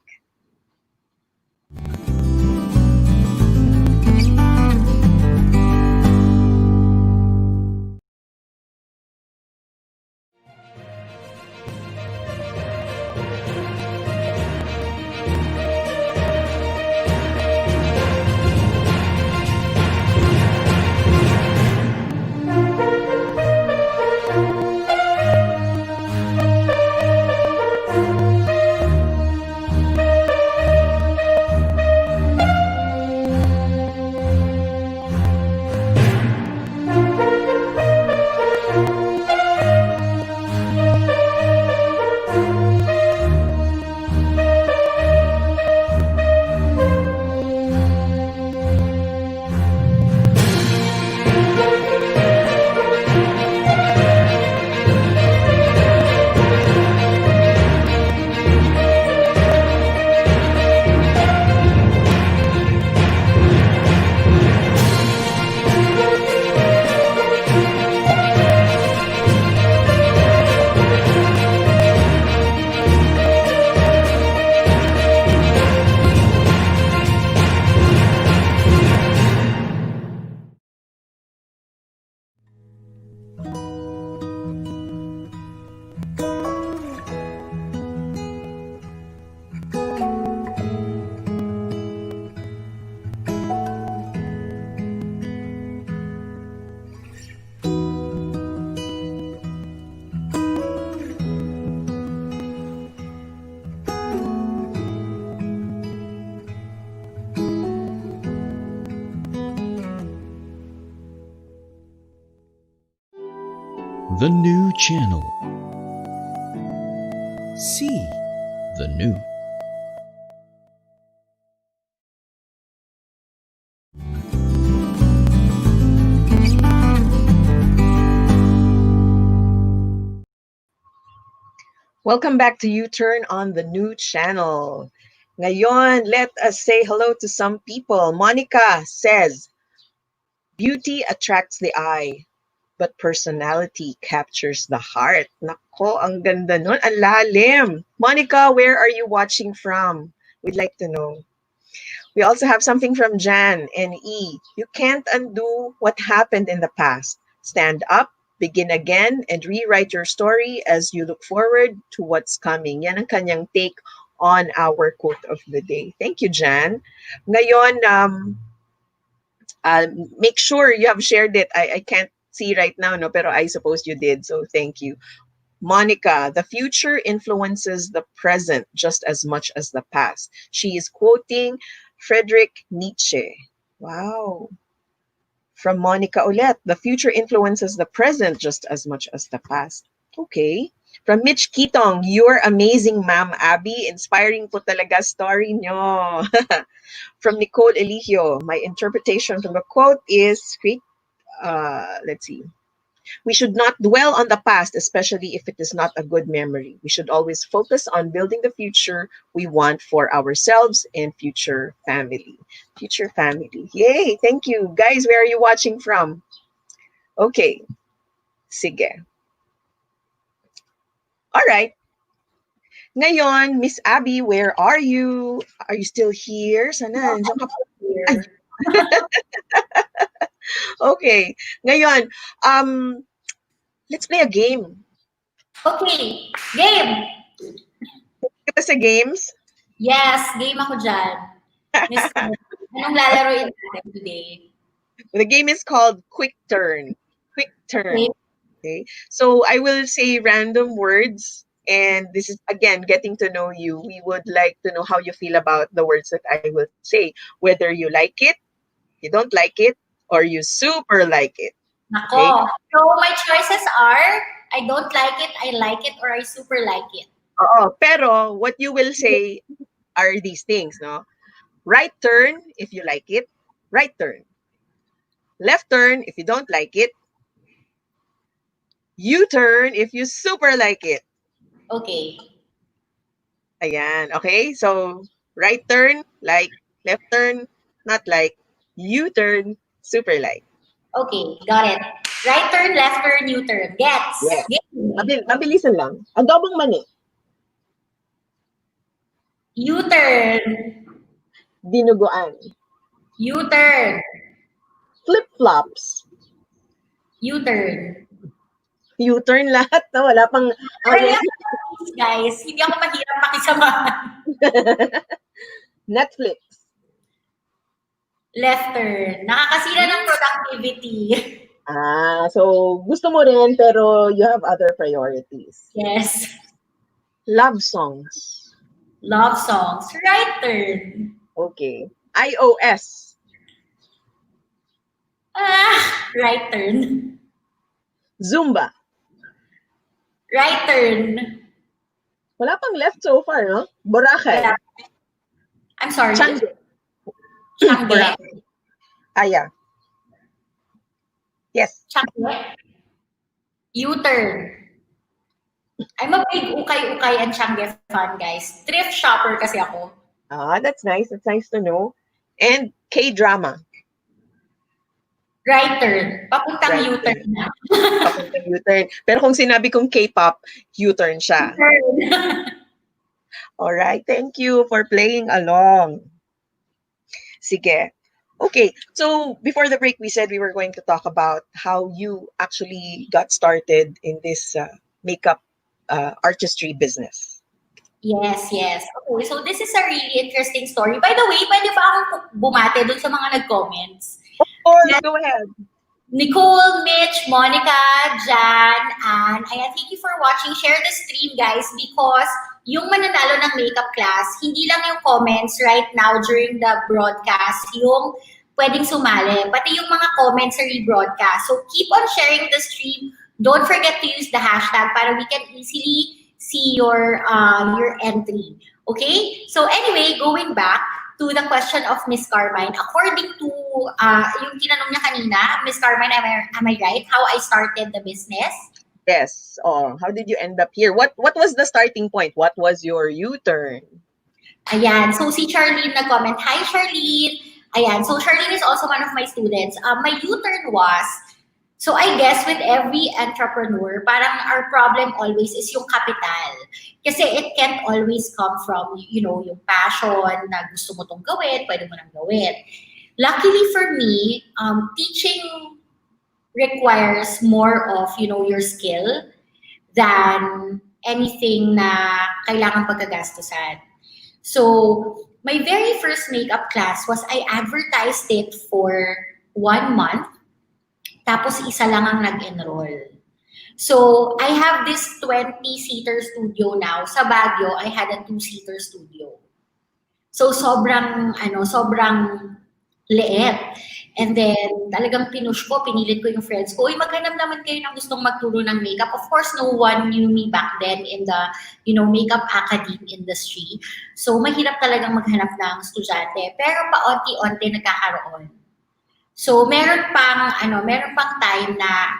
The new channel. See the new. Welcome back to U-Turn on the new channel. Ngayon, let us say hello to some people. Monica says, beauty attracts the eye, but personality captures the heart. Nako, ang ganda nun. Ang lalim. Monica, where are you watching from? We'd like to know. We also have something from Jan and E. You can't undo what happened in the past. Stand up, begin again, and rewrite your story as you look forward to what's coming. Yan ang kanyang take on our quote of the day. Thank you, Jan. Ngayon, make sure you have shared it. I can't see right now, no, pero I suppose you did. So thank you. Monica, the future influences the present just as much as the past. She is quoting Friedrich Nietzsche. Wow. From Monica ulit, the future influences the present just as much as the past. Okay. From Mitch Kitong, you're amazing, Ma'am Abby. Inspiring po talaga story nyo. From Nicole Eligio, my interpretation from the quote is let's see. We should not dwell on the past, especially if it is not a good memory. We should always focus on building the future we want for ourselves and future family. Future family. Yay! Thank you. Guys, where are you watching from? Okay. Sige. All right. Ngayon, Miss Abby, where are you? Are you still here? Sana nandiyan ka pa. Ay, Here. okay. Ngayon, let's play a game. Okay, game. Kita sa games? Yes, game ako dyan. Miss, anong lalaroin natin today? The game is called Quick Turn. Quick Okay. Turn. Okay. So I will say random words, and this is again getting to know you. We would like to know how you feel about the words that I will say, whether you like it, you don't like it, or you super like it. Okay. Nako. So my choices are, I don't like it, or I super like it. Oo. Pero what you will say are these things, no? Right turn if you like it, right turn. Left turn if you don't like it. U-turn if you super like it. Okay. Ayan. Okay? So, right turn, like. Left turn, not like. U-turn, super like. Okay, got it. Right turn, left turn, U-turn. Gets. Yeah. Game. Mabilisan lang. Adobong mani. U-turn. Dinuguan. U-turn. Flip-flops. U-turn. U-turn lahat na wala pang Ay, guys, hindi ako mahirap makisamahan. Netflix. Left turn. Nakakasira ng productivity. So gusto mo rin pero you have other priorities. Yes. Love songs. Love songs. Right turn. Okay. iOS. Right turn. Zumba. Right turn. Wala pang left so far, no? Boracay. Wala. I'm sorry. Changi. Changge. Boracay. Yeah. Yes. Changge. U-turn. I'm a big ukay-ukay and Changge fan, guys. Thrift shopper kasi ako. That's nice. That's nice to know. And K-drama. Right turn. Papuntang Right U-turn na. Papuntang U-turn. Pero kung sinabi kong K-pop, U-turn siya. All right. Thank you for playing along. Sige. Okay. So before the break, we said we were going to talk about how you actually got started in this makeup artistry business. Yes, yes. Okay, so this is a really interesting story. By the way, pwede ba akong bumate dun sa mga nag-comments? Of course, Yes. go ahead. Nicole, Mitch, Monica, Jan, and ayan, thank you for watching. Share the stream, guys, because yung mananalo ng makeup class, hindi lang yung comments right now during the broadcast, yung pwedeng sumali, pati yung mga comments sa rebroadcast. So keep on sharing the stream. Don't forget to use the hashtag para we can easily see your entry. Okay? So anyway, going back to the question of Miss Carmine, according to yung tinanong niya kanina, Miss Carmine, am I right? How I started the business? Yes. Oh, how did you end up here? What was the starting point? What was your U-turn? Ayan. So si Charlene nag-comment, hi Charlene. Ayan. So Charlene is also one of my students. My U-turn was, so I guess with every entrepreneur, parang our problem always is yung capital. Kasi it can't always come from, yung passion na gusto mo tong gawin, pwede mo nang gawin. Luckily for me, teaching requires more of, your skill than anything na kailangan pagkagastusan. So, my very first makeup class was I advertised it for 1 month. Tapos isa lang ang nag-enroll. So, I have this 20-seater studio now. Sa Baguio, I had a 2-seater studio. So, sobrang liit. And then, talagang pinush ko, pinilit ko yung friends ko, maghanap naman kayo ng gustong magturo ng makeup. Of course, no one knew me back then in the, makeup academy industry. So, mahirap talagang maghanap ng estudyante. Pero paunti-unti nagkakaroon. So meron pang time na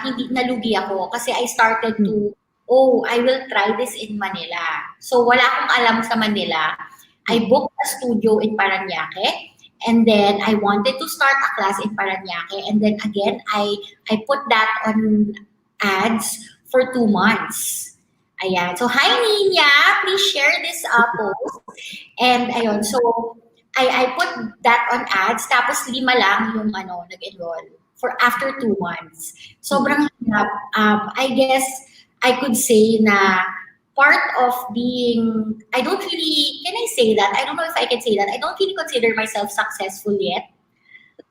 hindi nalugi ako kasi I started Mm. to, oh, I will try this in Manila. So wala akong alam sa Manila. I Mm. booked a studio in Parañaque, and then I wanted to start a class in Parañaque, and then again I put that on ads for 2 months. Ayan. So hi Nina, please share this post. And ayun, so I put that on ads, tapos 5 lang yung nag-enroll for after 2 months. Mm. Sobrang hirap. I guess I could say na part of being, I don't really, can I say that? I don't know if I can say that. I don't really consider myself successful yet,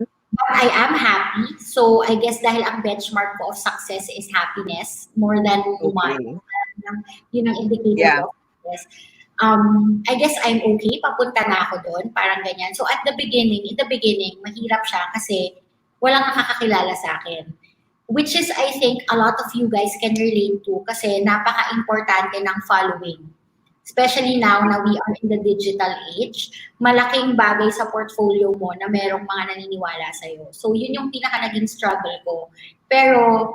but I am happy. So I guess dahil ang benchmark ko of success is happiness more than money. Okay. Yun ang indicator Yeah. ko of success. I guess I'm okay, papunta na ako doon, parang ganyan. So at in the beginning, mahirap siya kasi walang nakakakilala sa akin. Which is, I think, a lot of you guys can relate to kasi napaka-importante ng following. Especially now na we are in the digital age, malaking bagay sa portfolio mo na merong mga naniniwala sa'yo. So yun yung pinaka naging struggle ko. Pero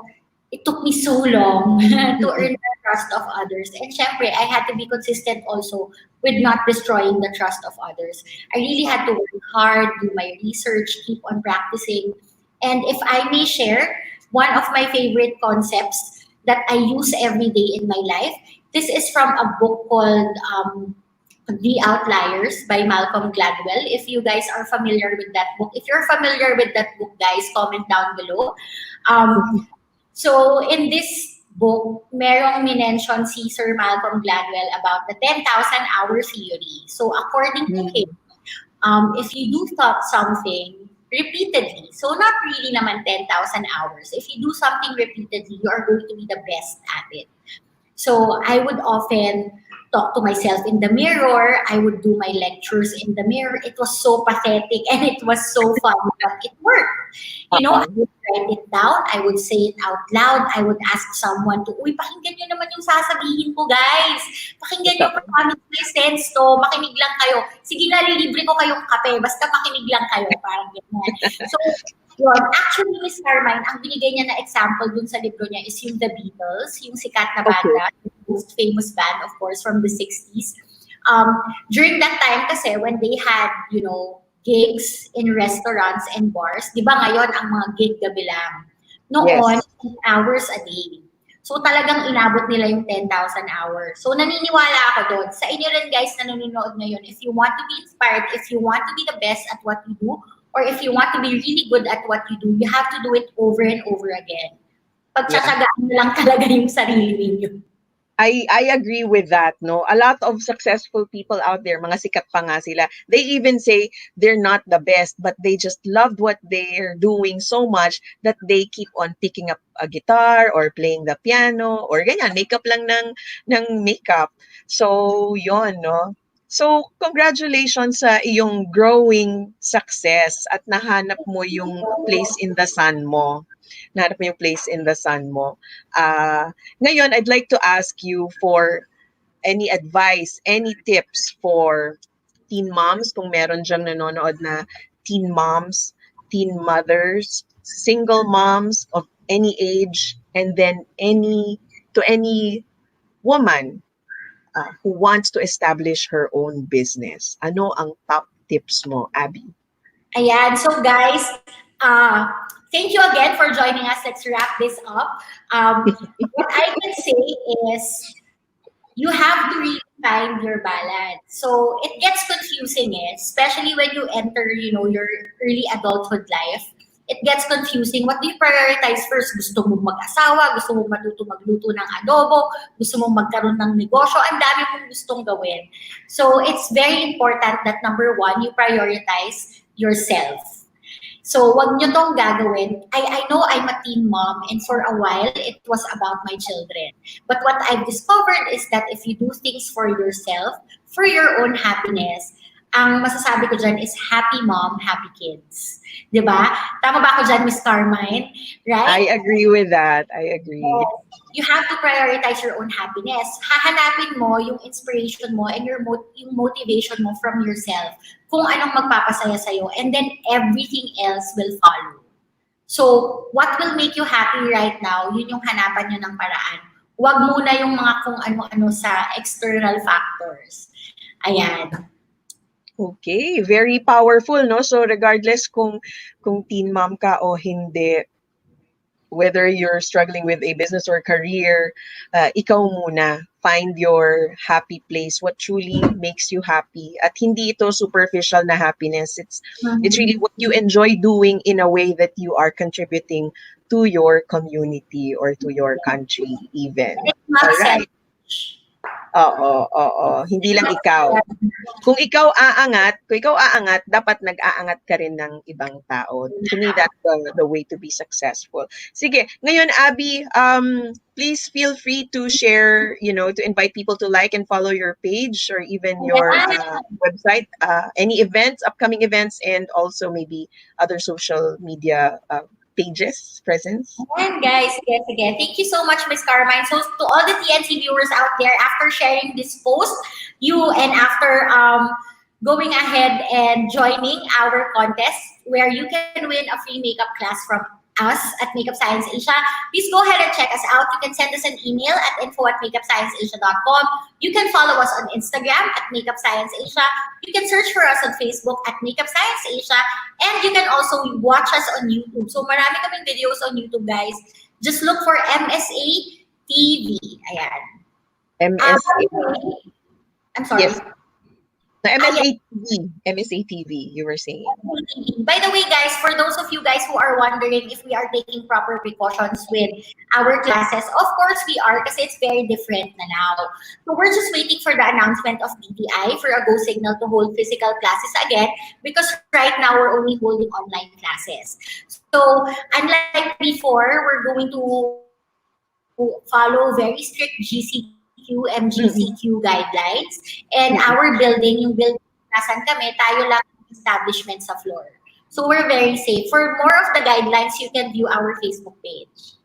it took me so long to Mm. earn the trust of others. And syempre, I had to be consistent also with not destroying the trust of others. I really had to work hard, do my research, keep on practicing. And if I may share, one of my favorite concepts that I use every day in my life, this is from a book called The Outliers by Malcolm Gladwell. If you guys are familiar with that book, if you're familiar with that book, guys, comment down below. So in this book, merong minention si Sir Malcolm Gladwell about the 10,000 hour theory. So according to him, Mm. if you do something repeatedly, so not really naman 10,000 hours, if you do something repeatedly, you are going to be the best at it. So I would often talk to myself in the mirror. I would do my lectures in the mirror. It was so pathetic and it was so fun, but it worked. I Uh-uh. would write it down. I would say it out loud. I would ask someone to, uy, pakinggan nyo naman yung sasabihin ko, guys. Pakinggan nyo, Totoo. promise may sense to. Makinig lang kayo. Sige na, lilibre ko kayong kape. Basta makinig lang kayo. Parang ganyan. So, yun. Actually, Miss Carmine, ang binigay niya na example dun sa libro niya is yung The Beatles, yung sikat na Okay. banda, the most famous band, of course, from the 60s. During that time kasi, when they had, gigs in restaurants and bars, di ba ngayon ang mga gig gabi lang? Noon, Yes. 8 hours a day. So talagang inabot nila yung 10,000 hours. So naniniwala ako doon. Sa inyo rin guys na nanonood ngayon, if you want to be inspired, if you want to be the best at what you do, or if you want to be really good at what you do, you have to do it over and over again. Pagtsatsagaan nyo lang talaga yung sarili ninyo. I agree with that, no? A lot of successful people out there, mga sikat pa nga sila, they even say they're not the best, but they just loved what they're doing so much that they keep on picking up a guitar or playing the piano or ganyan, makeup lang ng makeup. So, yon, no? So, congratulations sa iyong growing success at nahanap mo yung place in the sun mo. Nahanap mo yung place in the sun mo. Ngayon, I'd like to ask you for any advice, any tips for teen moms, kung meron diyang nanonood na teen moms, teen mothers, single moms of any age, and then any woman who wants to establish her own business. Ano ang top tips mo, Abby? Ayan. So guys, thank you again for joining us. Let's wrap this up. What I can say is you have to really find your balance. So it gets confusing, especially when you enter, your early adulthood life. It gets confusing. What do you prioritize first? Gusto mo mag-asawa? Gusto mo matuto magluto ng adobo? Gusto mo magkaroon ng negosyo? Ang dami mong gustong gawin. So it's very important that number one, you prioritize yourself. So wag nyo tong gagawin. I know I'm a teen mom and for a while it was about my children. But what I've discovered is that if you do things for yourself, for your own happiness, ang masasabi ko dyan is happy mom, happy kids. 'Di ba? Tama ba ako dyan, Miss Carmine? I Right? agree with that. I agree. Yes. You have to prioritize your own happiness. Hahanapin mo yung inspiration mo and yung motivation mo from yourself kung anong magpapasaya sa'yo, and then everything else will follow. So, what will make you happy right now, yun yung hanapan nyo ng paraan. Huwag muna yung mga kung ano-ano sa external factors. Ayan. Okay, very powerful, no? So regardless kung teen mom ka o hindi, whether you're struggling with a business or career, ikaw muna, find your happy place, what truly makes you happy. At hindi ito superficial na happiness. It's really what you enjoy doing in a way that you are contributing to your community or to your country even. It's not All right. selfish. Oo. Hindi lang ikaw. Kung ikaw aangat, dapat nag-aangat ka rin ng ibang tao. To me, that's the way to be successful. Sige, ngayon, Abby, please feel free to share, to invite people to like and follow your page or even your website, any events, upcoming events, and also maybe other social media pages, presence. And guys, yes, again, thank you so much, Miss Carmine. So to all the TNC viewers out there, after sharing this post, and after going ahead and joining our contest, where you can win a free makeup class from us at Makeup Science Asia, please go ahead and check us out. You can send us an email at info@makeupscienceasia.com. You can follow us on Instagram at Makeup Science Asia. You can search for us on Facebook at Makeup Science Asia. And you can also watch us on YouTube. So marami kaming videos on YouTube, guys. Just look for MSA TV. Ayan. MSA. I'm sorry. Yes. The MSA TV. MSA TV, you were saying. By the way, guys, for those of you guys who are wondering if we are taking proper precautions with our classes, of course we are, because it's very different na now. So we're just waiting for the announcement of DTI for a go signal to hold physical classes again, because right now we're only holding online classes. So unlike before, we're going to follow very strict GCQ, MGCQ guidelines. And our building, yung building nasan kami, tayo lang establishment sa floor. So we're very safe. For more of the guidelines, you can view our Facebook page.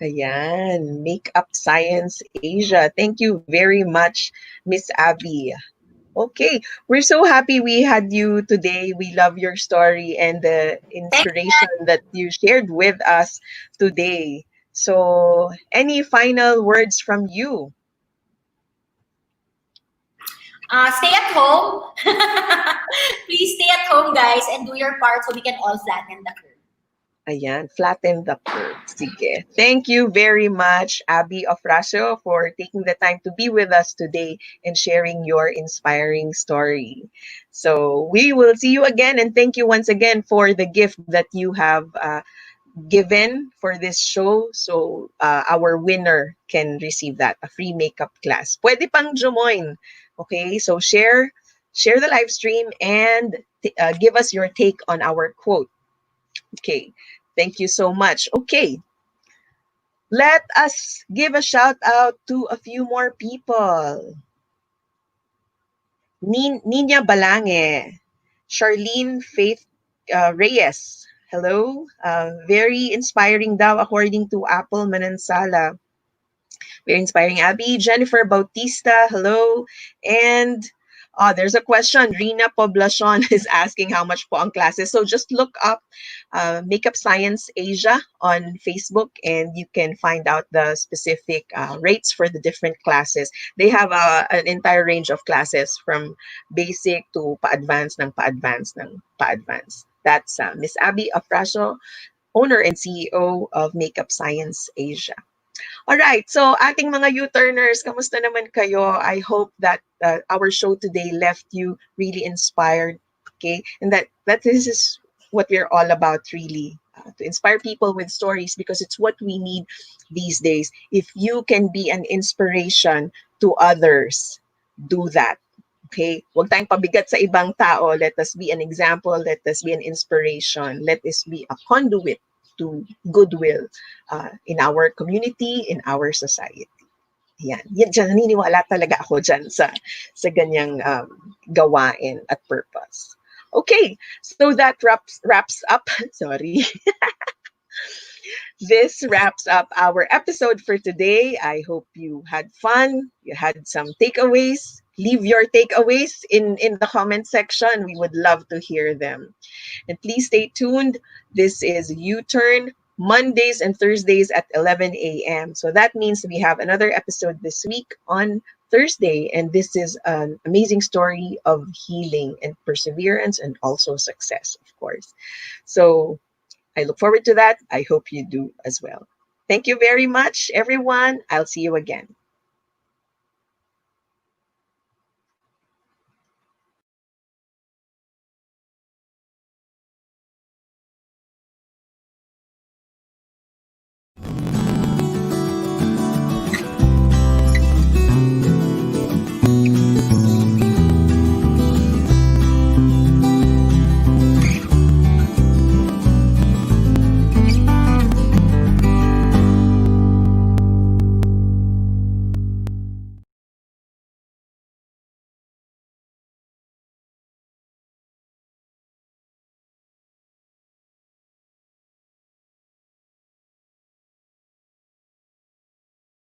Ayan, Makeup Science Asia. Thank you very much, Miss Abby. Okay, we're so happy we had you today. We love your story and the inspiration that you shared with us today. So, any final words from you? Stay at home. Please stay at home, guys, and do your part so we can all flatten the curve. Ayan, flatten the curve. Sige. Thank you very much, Abby Ofrasio, for taking the time to be with us today and sharing your inspiring story. So we will see you again, and thank you once again for the gift that you have given for this show. So our winner can receive that, a free makeup class. Pwede pang join. Okay, so share the live stream and give us your take on our quote. Okay, thank you so much. Okay, let us give a shout out to a few more people. Nina Balange, Charlene Faith Reyes. Hello. Very inspiring daw according to Apple Manansala. Very inspiring. Abby. Jennifer Bautista. Hello. And there's a question. Rina Poblacion is asking how much po ang classes. So just look up Makeup Science Asia on Facebook and you can find out the specific rates for the different classes. They have an entire range of classes from basic to pa-advance ng pa-advance ng pa-advance. That's Miss Abby Ofrasio, owner and CEO of Makeup Science Asia. All right, so ating mga U-turners, kamusta naman kayo? I hope that our show today left you really inspired, okay? And that this is what we're all about, really, to inspire people with stories, because it's what we need these days. If you can be an inspiration to others, do that. Okay? Huwag tayong pabigat sa ibang tao. Let us be an example. Let us be an inspiration. Let us be a conduit to goodwill in our community, in our society. Yan. Yan diyan naniniwala talaga ako diyan sa ganyang gawain at purpose. Okay, so that wraps up. Sorry. This wraps up our episode for today. I hope you had fun. You had some takeaways. Leave your takeaways in the comment section. We would love to hear them. And please stay tuned. This is U Turn Mondays and Thursdays at 11 a.m. So that means we have another episode this week on Thursday. And this is an amazing story of healing and perseverance and also success, of course. So I look forward to that. I hope you do as well. Thank you very much, everyone. I'll see you again.